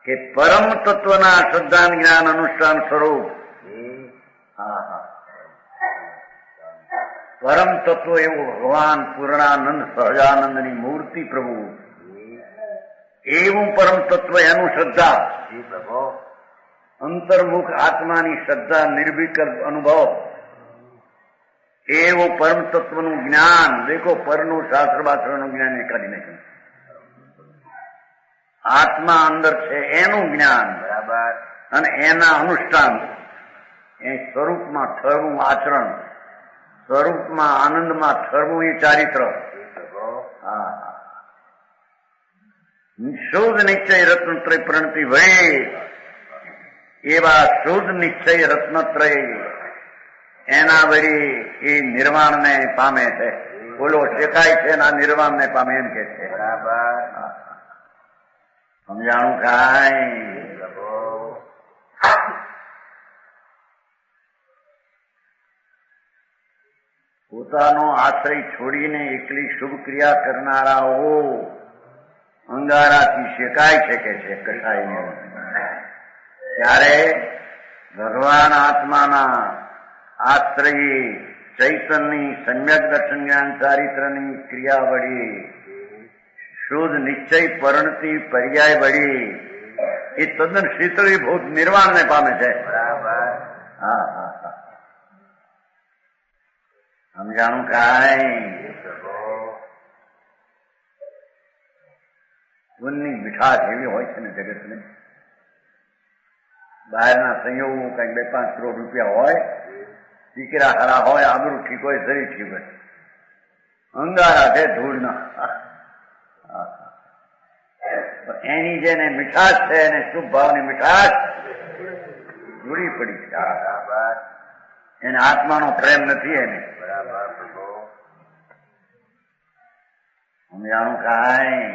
Speaker 1: કે પરમ તત્વના શ્રદ્ધા જ્ઞાન અનુષ્ઠાન સ્વરૂપ પરમ તત્વ એવું ભગવાન પૂર્ણાનંદ સહજાનંદની મૂર્તિ પ્રભુ એવું પરમ તત્વ એનું શ્રદ્ધા અંતર્મુખ આત્માની શ્રદ્ધા નિર્વિકલ્પ અનુભવ એવું પરમ તત્વનું જ્ઞાન દેખો પરનું શાસ્ત્ર બાસ્ત્રનું જ્ઞાન એ કાઢી નાખ્યું આત્મા અંદર છે એનું જ્ઞાન બરાબર અને એના અનુષ્ઠાન એ સ્વરૂપમાં ઠરવું આચરણ સ્વરૂપમાં આનંદમાં ઠરવું એ ચારિત્ર શુદ્ધ નિશ્ચય રત્નત્રય પ્રણતિ ભય એવા શુદ્ધ નિશ્ચય રત્નત્રય એના વળી એ નિર્વાણને પામે છે બોલો શેકાય છે એના નિર્વાણને પામે એમ કે છે બરાબર સમજાણું કાંઈ પોતાનો આશ્રય છોડીને એકલી શુભ ક્રિયા કરનારાઓ અંગારાથી શેકાય છે કે છે કસાઈને ત્યારે ભગવાન આત્માના આશ્રયે ચૈતનની સમ્યક દર્શન જ્ઞાન ચારિત્રની ક્રિયા વળી શુદ્ધ નિશ્ચય પરણતી પર્યાય વળી એ તદ્દન શીતળીભૂત નિર્વાણને પામે છે સમજાણું કાંઈ ગુણની મીઠાશ એવી હોય છે ને જગતને બહારના સંયોગો કઈક 2-5 કરોડ રૂપિયા હોય દીકરા ખરા હોય આબરૂ ઠીક હોય શરીર ઠીક હોય અંગારા છે ધૂળના એની જેને મીઠાશ છે એને શુભ ભાવની મીઠાશ જુડી પડી છે એને આત્માનો પ્રેમ નથી એને સમજાણું કાંઈ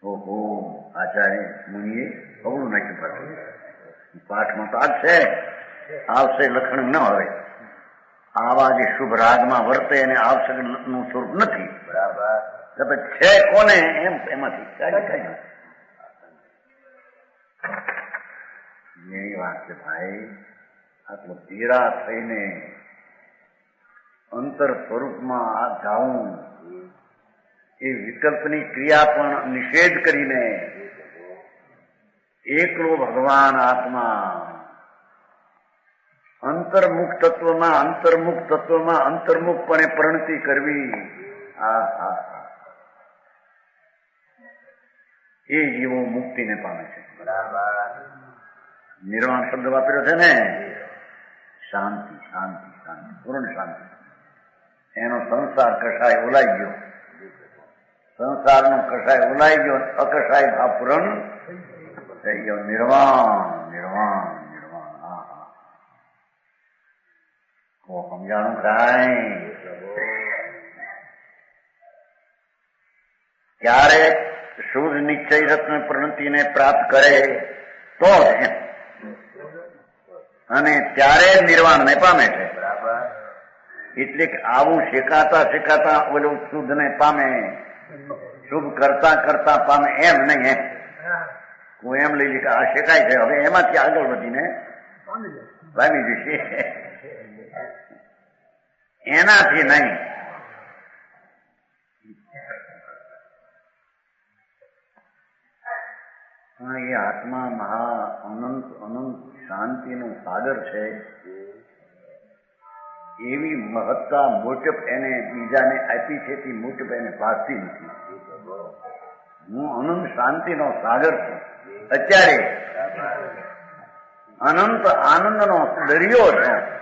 Speaker 1: ઓહો આચાર્ય મુનિએ અવળું નાખ્યું પાછું પાઠમાં તો આ છે આવશે લખણ ન હોય આવા જે શુભ રાગમાં વર્તે એને આવશ્યક નું સ્વરૂપ નથી બરાબર છે કોને એમ એમાંથી કાઢી એની વાત છે ભાઈ આટલો ધીરા થઈને અંતર સ્વરૂપમાં આ જાઉં એ વિકલ્પની ક્રિયા પણ નિષેધ કરીને એકલો ભગવાન આત્મા અંતર્મુખ તત્વમાં અંતર્મુખપણે પ્રણતિ કરવી એ જીવો મુક્તિને પામે છે બરાબર નિર્વાણ શબ્દ વાપર્યો છે ને શાંતિ શાંતિ શાંતિ પૂર્ણ શાંતિ એનો સંસાર કસાય ઓલાઈ ગયો સંસારનો કસાય ઓલાઈ ગયો અકસાય ભાવ પૂરણ થઈ ગયો નિર્વાણ નિર્વાણ નિર્વાણ સમજાણું કાંઈ ક્યારે શુદ્ધ નિશ્ચય રત્ન પ્રણતિને પ્રાપ્ત કરે તો અને ત્યારે નિર્વાણને પામે છે એટલે કે આવું શેકાતા શેકાતા ઓલું શુદ્ધ ને પામે શુભ કરતા કરતા પામે એમ નહીં એમ હું એમ લઈ કે આ શેકાય છે હવે એમાંથી આગળ વધીને પામી જશે એનાથી નહીં એ આત્મા મહા અનંત અનંત શાંતિનું સાગર છે એવી મહત્તા મોટપ એને બીજાને આપી છે તે મોટપ એને ભાસતી નથી હું અનંત શાંતિનો સાગર છું અત્યારે અનંત આનંદનો દરિયો છું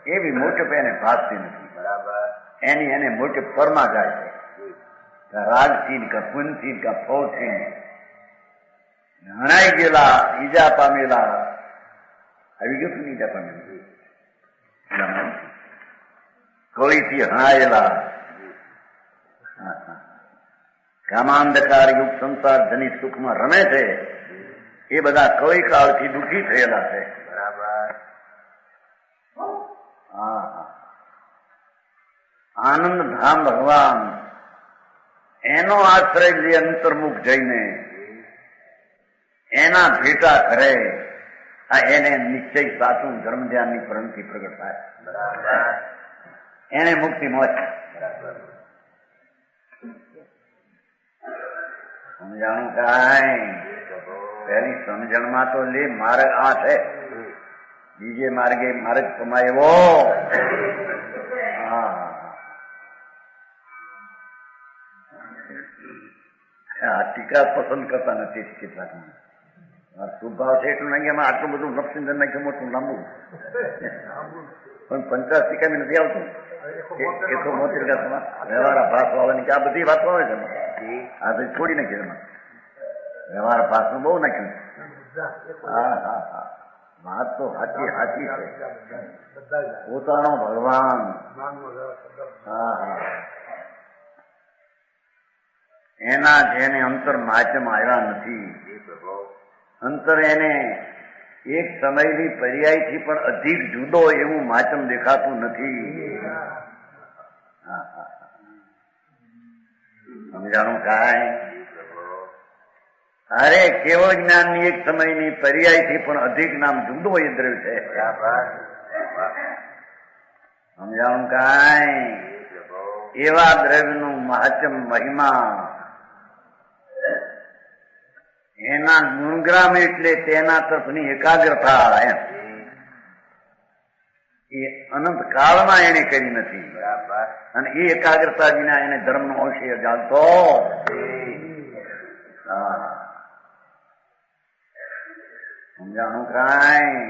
Speaker 1: એવી મોટપ એને ભાસતી નથી એની એને મોટપ પરમાં જાય છે રાગથી કે પુનથી કે ફોથી હણાઈ ગયેલા ઈજા પામેલા આવી ગયું ઈજા પામેલા કોળીથી હણાયેલા કામાંધકાર યુગ સંસાર ધનિક સુખમાં રમે છે એ બધા કઈ કાળથી દુઃખી થયેલા છે.
Speaker 2: બરાબર.
Speaker 1: હા, આનંદ ધામ ભગવાન એનો આશ્રય લે અંતર્મુખ જઈને એના ભેટા કરે, આ એને નિશ્ચય સાચું ધર્મ ધ્યાનની પરંથી પ્રગટ થાય.
Speaker 2: બરાબર.
Speaker 1: એને મુક્તિ મળે.
Speaker 2: બરાબર.
Speaker 1: સમજાણું કાંઈ? પહેલી સમજણમાં તો લે માર્ગ આ છે, બીજે માર્ગે માર્ગ કમાયો. હા, આ ટીકા પસંદ કરતા નથી કેટલાક. શુભાવ છે એટલું નહીં, એમાં આટલું બધું નફસિંદર નાખ્યું મોટું લાંબુ, પણ 50 ટીકા નથી આવતું. 172 વ્યવહાર ભાષ વાળવાની કે આ બધી વાતો આવે છે. આ તો છોડી નાખી એમાં વ્યવહાર ભાષનું બહુ નાખ્યું. હા હા હા, વાત તો સાચી સાચી છે. પોતાનો ભગવાન. હા હા, એના જેને અંતર માચમ આવ્યા નથી, અંતર એને એક સમયની પર્યાયથી પણ અધિક જુદો એવું માચમ દેખાતું નથી. સમજાણું કાંઈ? અરે કેવળ જ્ઞાનની એક સમયની પર્યાયથી પણ અધિક નામ જુદો એ દ્રવ્ય છે. સમજાણું કાંઈ? એવા દ્રવ્યનું મહાત્મ મહિમા, એના ગુણગ્રામ એટલે તેના તરફની એકાગ્રતા એમ એ અનંત કાળમાં એને કરી નથી. અને એ એકાગ્રતા વિના એને ધર્મનો અંશ જાણતો. સમજાણું કાંઈ?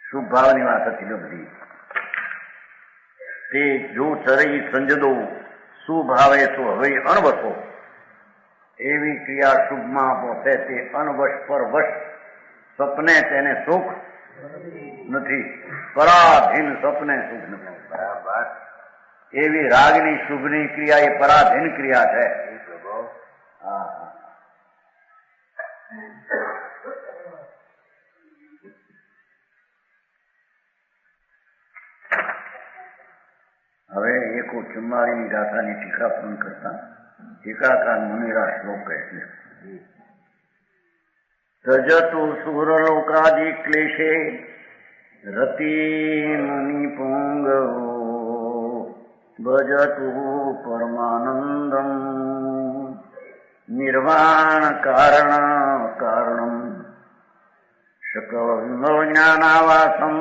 Speaker 1: શુભ ભાવની વાત હતી બધી. તે જો ચરઈ સંજદો સુભાવે તો હવે અણવસો, એવી ક્રિયા શુભમાં પહોંચે તે અનવશ પર વશ, સપને તેને સુખ નથી, પરાધીન સપને સુખ નથી.
Speaker 2: બરાબર.
Speaker 1: એવી રાગની શુભની ક્રિયા એ પરાધીન ક્રિયા છે. હા હા, હવે 144ની ગાથાની ટીકા પણ કરતા ટીકાકાર મુનિરા શ્લોક કહે છે. તજતુ સુરલોકાદિ ક્લેશે રતિ મુનિ પુંગો, ભજતુ પરમાનંદમ નિર્વાણ કારણમ શકલ જ્ઞાનાવાસમ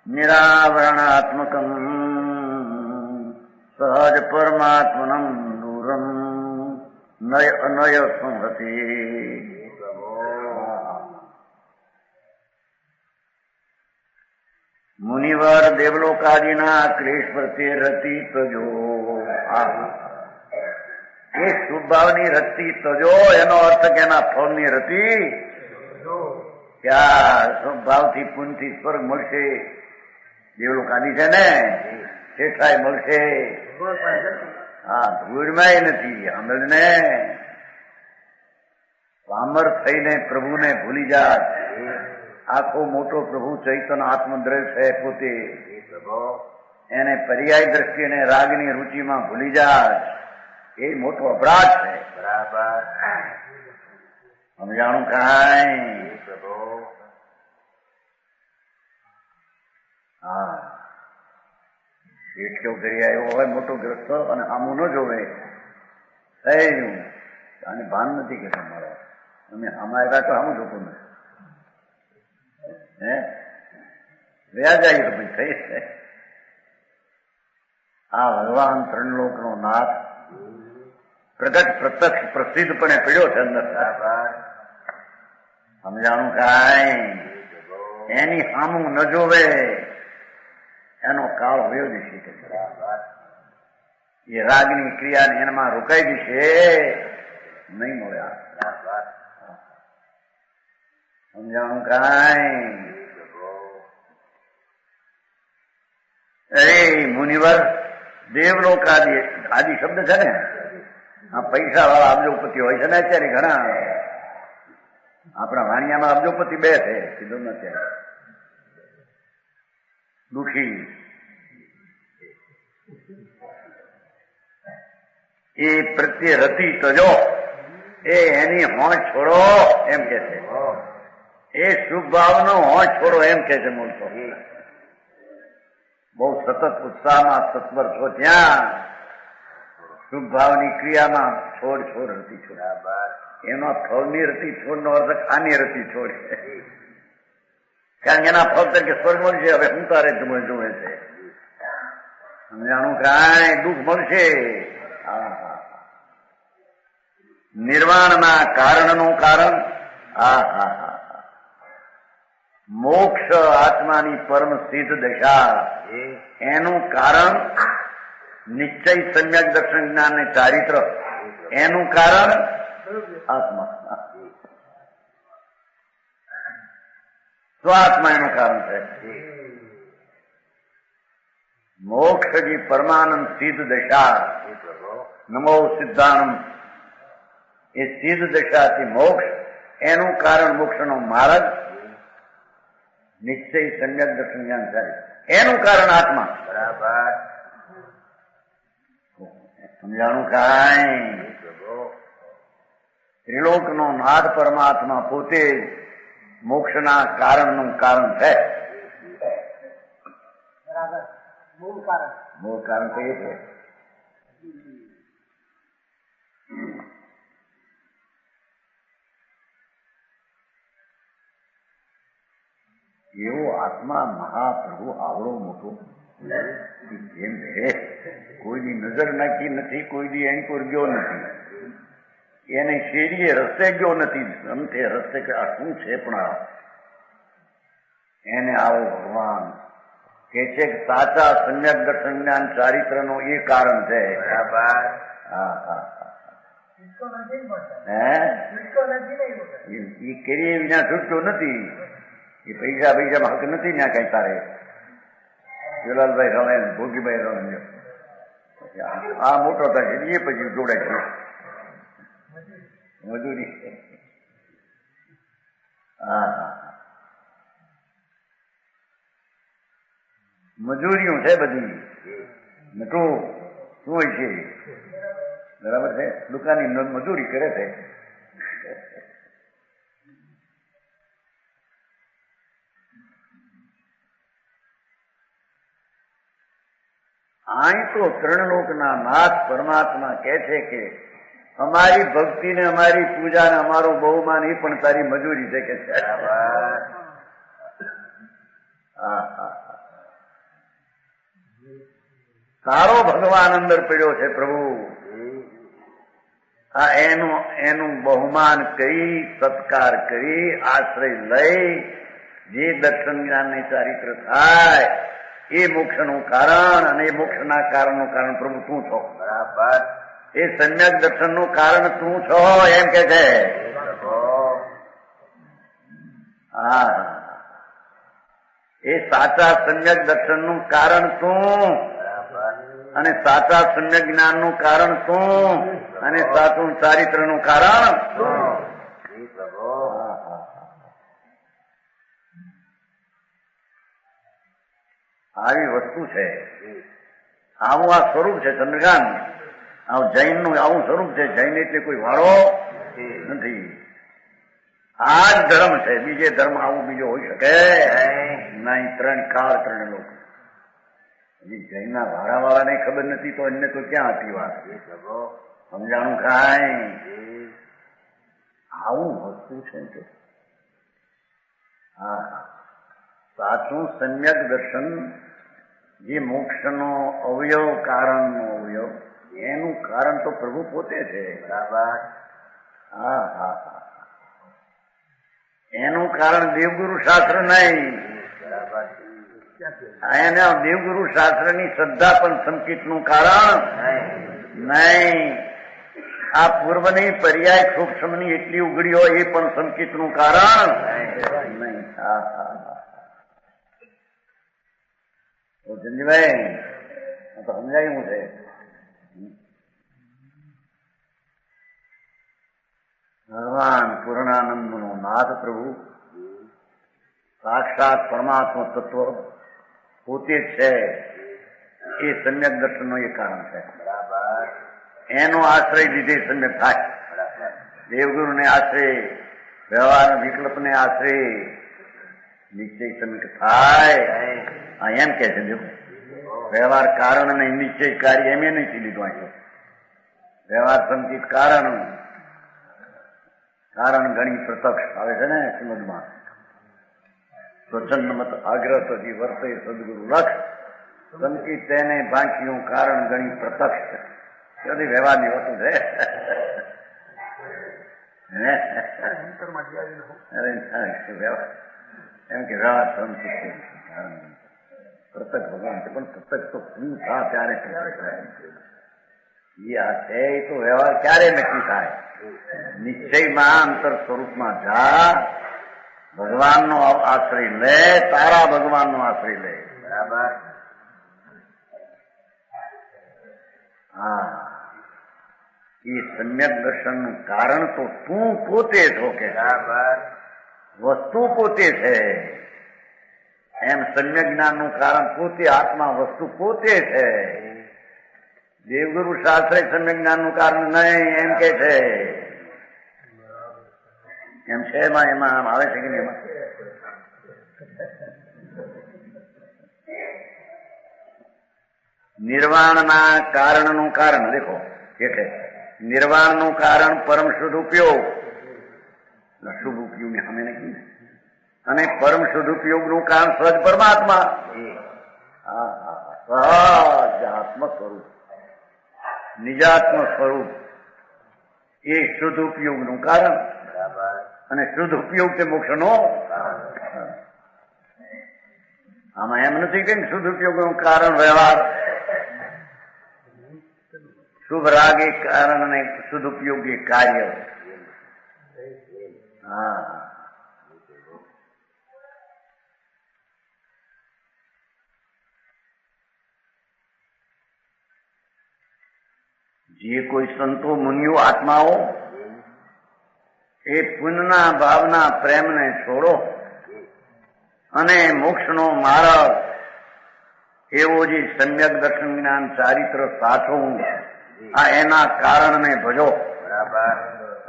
Speaker 1: નિરાવરણાત્મકમ સહજ પરમાત્મનમ દૂરમ નય અનય સંહતે. મુનિવર દેવલોકાદિના ક્લેશ પ્રત્યે રતિ તજો. એ શુભભાવની રતિ તજો, એનો અર્થ કે એના ફળની રતિ ક્યાં શુભભાવથી પુનથી સ્વર્ગ મળશે. દેવલોકાદી છે ને, શેઠાય મળશે. હા, ધૂળમાં નથી. આંધળને પામર થઈને પ્રભુને ભૂલી જાય. આખો મોટો પ્રભુ ચૈતન્ય આત્મદ્રવ્ય છે પોતે, એને પર્યાય દ્રષ્ટિને રાગની રુચિમાં ભૂલી જાય, એ મોટો અપરાધ છે.
Speaker 2: બરાબર.
Speaker 1: સમજાણું કાંઈ? હા, એટલો કરી આવ્યો હોય મોટો ગ્રસ્ત અને આમું ન જોવે થયું, આને ભાન નથી કે તમારો અમે આમાં આવ્યા તો આમ જોતું નથી. હે વ્યા જાય તો ભાઈ થઈ છે. આ ભગવાન ત્રણલોકનો નાથ પ્રગટ પ્રત્યક્ષ પ્રસિદ્ધપણે પીડ્યો છે અંદર. સમજાણું કાંઈ? એની સામું ન જોવે એનો કાળ વયો જશે. એ રાગની ક્રિયાને એનામાં રોકાઈ જશે, નહીં મળ્યા. સમજાણું કાંઈ? અરે મુનિવર દેવલોક આદિ, આદિ શબ્દ છે ને, આ પૈસા વાળા અબજોપતિ હોય છે ને અત્યારે ઘણા, આપણા વાણિયામાં અબજોપતિ બે છે, કીધું નથી દુખી. એ પ્રત્યે રતિ તજો, એ એની હોંચ છોડો એમ કે છે, એ શુભ ભાવનો હોંચ છોડો એમ કે છે મૂળ તો. બહુ સતત ઉત્સાહમાં તત્પર છો ત્યાં શુભ ભાવની ક્રિયામાં છોડ છોડ રતી છોડ. એનો ફળની રતી છોડનો અર્થ ખાની રતી છોડ છે, કારણ કે એના ફળ તરીકે સ્વર્ગ મળશે. હવે હું તારે જોવે છે, સમજાણું કાંઈ દુઃખ મળશે. નિર્વાણના કારણનું કારણ મોક્ષ, આત્માની પરમ સિદ્ધ દશા, એનું કારણ નિશ્ચય, સમ્યક દર્શન, જ્ઞાન અને ચારિત્ર. એનું કારણ આત્મા, સ્વાત્મા એનું કારણ છે. મોક્ષ કી પરમાનંદ સિદ્ધ દશા, નમો સિદ્ધાનંદ. એ સિદ્ધ દશાથી મોક્ષ, એનું કારણ મોક્ષનો માર્ગ, નિશ્ચય, સમ્યક દર્શન, જ્ઞાન ચારિત્ર, એનું કારણ આત્મા. બરાબર સમજાણું કાંઈ? ત્રિલોકનો નાથ પરમાત્મા પોતે મોક્ષના કારણનું કારણ છે. મૂળ કારણ તો એ છે. એવો આત્મા મહાપ્રભુ આવડો મોટો, જેમ છે કોઈની નજર નાખી નથી, કોઈ દી એની પર ગયો નથી, એને શેરીએ રસ્તે ગયો નથી, અંતે રસ્તે કે આ શું છે, પણ એને આવો ભગવાન કે છે કે સાચા સમ્યક દર્શન, જ્ઞાન, ચારિત્રનો એ કારણ છે. એ કરીએ વિના છૂટતો નથી. એ પૈસા પૈસામાં હક નથી ત્યાં કઈ તારે. જલાલભાઈ રમે, ભોગીભાઈ રમે, આ મોટો થાય છે એ પછી જોડે છે મજૂરી. મજૂરીઓ છે બધી. નટો શું હોય છે? બરાબર છે, દુકાનની મજૂરી કરે છે. અહીં તો ત્રણલોકના નાથ પરમાત્મા કહે છે કે અમારી ભક્તિ ને અમારી પૂજા ને અમારો બહુમાન એ પણ તારી મજૂરી છે કે છે. તારો ભગવાન અંદર પડ્યો છે પ્રભુ. આ એનું બહુમાન કરી, સત્કાર કરી, આશ્રય લઈ જે દર્શન જ્ઞાન ને ચારિત્ર થાય એ મોક્ષનું કારણ, અને એ મોક્ષના કારણનું કારણ પ્રભુ તું છો. બરાબર. એ સમ્યક દર્શનનું કારણ તું છો એમ કે છે. એ સાચા સમ્યક દર્શનનું કારણ તું, અને સાચા સમ્યક જ્ઞાનનું કારણ તું, અને સાચું ચારિત્રનું કારણ આવી વસ્તુ છે. આવું આ સ્વરૂપ છે ચંદ્રકાંત. આવું જૈનનું આવું સ્વરૂપ છે. જૈન એટલે કોઈ વાળો નથી. આ જ ધર્મ છે. બીજે ધર્મ આવું બીજો હોઈ શકે નહીં. ત્રણ કાળ, ત્રણ લોકો. જૈનના વાળાવાળાને ખબર નથી તો એમને તો ક્યાં હતી વાત? સમજાણું કાંઈ? આવું વસ્તુ છે. સાચું સમ્યક દર્શન, જે મોક્ષનો અવયવ, કારણનો અવયવ, એનું કારણ તો પ્રભુ પોતે છે. બરાબર. એનું કારણ દેવગુરુ શાસ્ત્ર નહીં. એના દેવગુરુ શાસ્ત્રની શ્રદ્ધા પણ સંકિતનું કારણ નહીં. આ પૂર્વની પર્યાય સૂક્ષ્મની એટલી ઉઘડી હોય એ પણ સંકિતનું કારણ નહીં. જંજીભાઈ તો સમજાયું છે. ભગવાન પૂર્ણાનંદનો નાથ પ્રભુ સાક્ષાત પરમાત્મા તત્વ પોતે છે. એ સમ્યક દર્શનનો એ કારણ છે. બરાબર. એનો આશ્રય લીધે સમ્યક થાય. દેવગુરુને આશ્રય, વ્યવહાર વિકલ્પને આશ્રય નિશ્ચય સમ્યક થાય. એમ કે છે જો વ્યવહાર કારણ અને નિશ્ચય કાર્ય એમ નથી લીધું. અહીં વ્યવહાર સંચિત કારણ, કારણ ઘણી પ્રત્યક્ષ આવે છે ને શ્રીમદમાં. સ્વચ્છંદ મત આગ્રહ સુધી વર્તે સદગુરુ લક્ષ સંકિત તેને બાંકીયું કારણ ઘણી પ્રત્યક્ષ છે. બધી વ્યવહારની વસ્તુ છે. એમ કે વ્યવહાર સંકિત પ્રત્યક્ષ ભગવાન છે, પણ પ્રત્યક્ષ તો શું થા ત્યારે એ આ છે. એ તો વ્યવહાર ક્યારે નક્કી થાય? નિશ્ચયમાં અંતર સ્વરૂપમાં જા, ભગવાનનો આશ્રય લે, તારા ભગવાનનો આશ્રય લે. બરાબર. હા, એ સમ્યક દર્શનનું કારણ તો તું પોતે છો કે બરાબર, વસ્તુ પોતે છે. એમ સમ્યક જ્ઞાનનું કારણ પોતે, આત્મા વસ્તુ પોતે છે. દેવગુરુ શાસ્ત્રે સમ્યક જ્ઞાનનું કારણ નહીં એમ કે છે. એમ છે એમાં આવે છે કે નહીં? એમાં નિર્વાણના કારણનું કારણ દેખો એટલે નિર્વાણનું કારણ પરમ શુદ્ધ ઉપયોગ, શુભ ઉપયોગની સામે નહીં, અને પરમ શુદ્ધ ઉપયોગનું કારણ સહજ પરમાત્મા. સહજ આત્મ સ્વરૂપ, નિજાત્મ સ્વરૂપ એ શુદ્ધ ઉપયોગનું કારણ. અને શુદ્ધ ઉપયોગ તે મોક્ષનો. આમાં એમ નથી કે શુદ્ધ ઉપયોગનું કારણ વ્યવહાર, શુભ રાગ એક કારણ અને શુદ્ધ ઉપયોગ એક કાર્ય. હા, જે કોઈ સંતો મુનિઓ આત્માઓ એ પુણ્યના ભાવના પ્રેમને છોડો અને મોક્ષનો માર્ગ એવો જે સમ્યક દર્શન જ્ઞાન ચારિત્ર સાચવું, આ એના કારણને ભજો. બરાબર.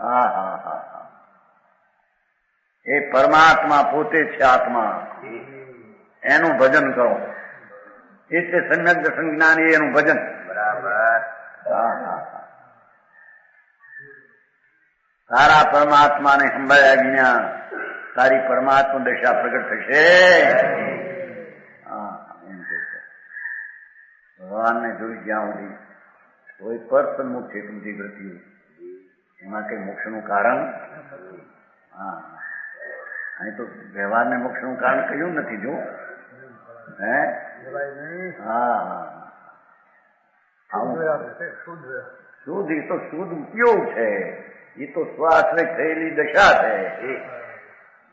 Speaker 1: હા હા હા હા, એ પરમાત્મા પોતે છે. આત્મા એનું ભજન કરો. એટલે સમ્યક દર્શન જ્ઞાન એનું ભજન. બરાબર. હા હા હા, તારા પરમાત્માને સંભાળ્યા વિના તારી પરમાત્મા દશા પ્રગટ થશે. હા, એમ કે છે ભગવાનને જોઈ જ્યાં સુધી કોઈ પર સન્મુખ છે તુમથી વૃત્તિ, એમાં કઈ મોક્ષનું કારણ. હા, અહીં તો વ્યવહારને મોક્ષનું કારણ કહ્યું નથી. જો હે, હા હા, શુદ્ધ એ તો શુદ્ધ ઉપયોગ છે. એ તો સ્વાશ્રય થયેલી દશા છે.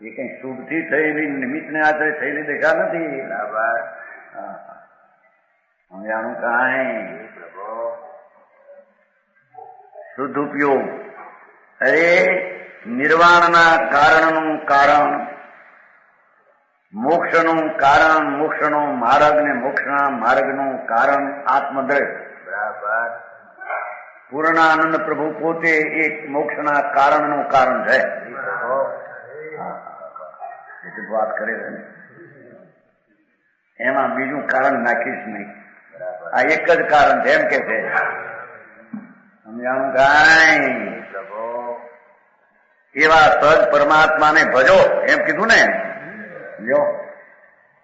Speaker 1: એ કઈ શુભથી થયેલી નિમિત્તને આશ્રય થયેલી દશા નથી. સમજાણું કાંઈ? શુદ્ધ ઉપયોગ. અરે નિર્વાણના કારણનું કારણ, મોક્ષનું કારણ, મોક્ષનો માર્ગ ને મોક્ષના માર્ગનું કારણ આત્મદ્રષ્ટ. બરાબર. પૂર્ણાનંદ પ્રભુ પોતે એક મોક્ષના કારણનું કારણ છે. વાત કરે છે ને, એમાં બીજું કારણ નાખીશ નહીં. આ એક જ કારણ છે એમ કે છે. સમજાણું કાંઈ? એવા સહજ પરમાત્માને ભજો એમ કીધું ને. જો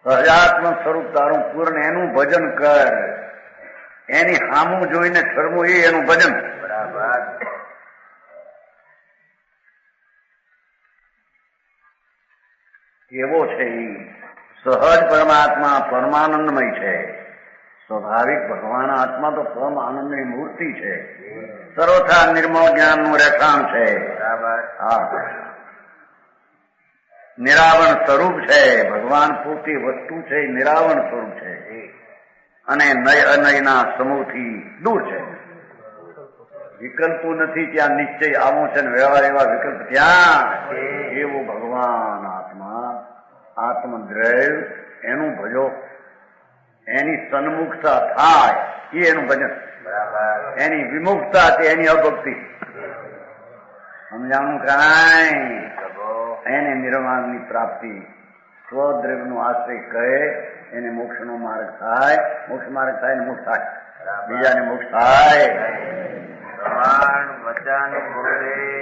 Speaker 1: સહજાત્મ સ્વરૂપ તારું પૂર્ણ, એનું ભજન કર. એની સામું જોઈને શરમું એ એનું ભજન. બરાબર. એવો છે એ સહજ પરમાત્મા પરમાનંદમય છે. સ્વાભાવિક ભગવાન આત્મા તો પરમ આનંદની મૂર્તિ છે. સર્વથા નિર્મળ જ્ઞાનનું રહેઠાણ છે. બરાબર. હા, નિરાવરણ સ્વરૂપ છે. ભગવાન પોતે વસ્તુ છે, નિરાવરણ સ્વરૂપ છે અને નય અનયના સમૂહથી દૂર છે. વિકલ્પો નથી ત્યાં નિશ્ચય આવો છે ને વ્યવહાર એવા વિકલ્પ ત્યાં એવો ભગવાન આત્મા આત્મદ્રૈવ એનું ભજો એની સન્મુખતા થાય એ એનું ભજન એની વિમુખતા છે એની અભક્તિ સમજાણું કાંઈ એને નિર્વાણની પ્રાપ્તિ સ્વદ્રવ્યનો આશ્રય કહે એને મોક્ષનો માર્ગ થાય મોક્ષ માર્ગ થાય ને મોક્ષ થાય બીજાને મોક્ષ થાય
Speaker 2: પ્રમાણ વચન બોલે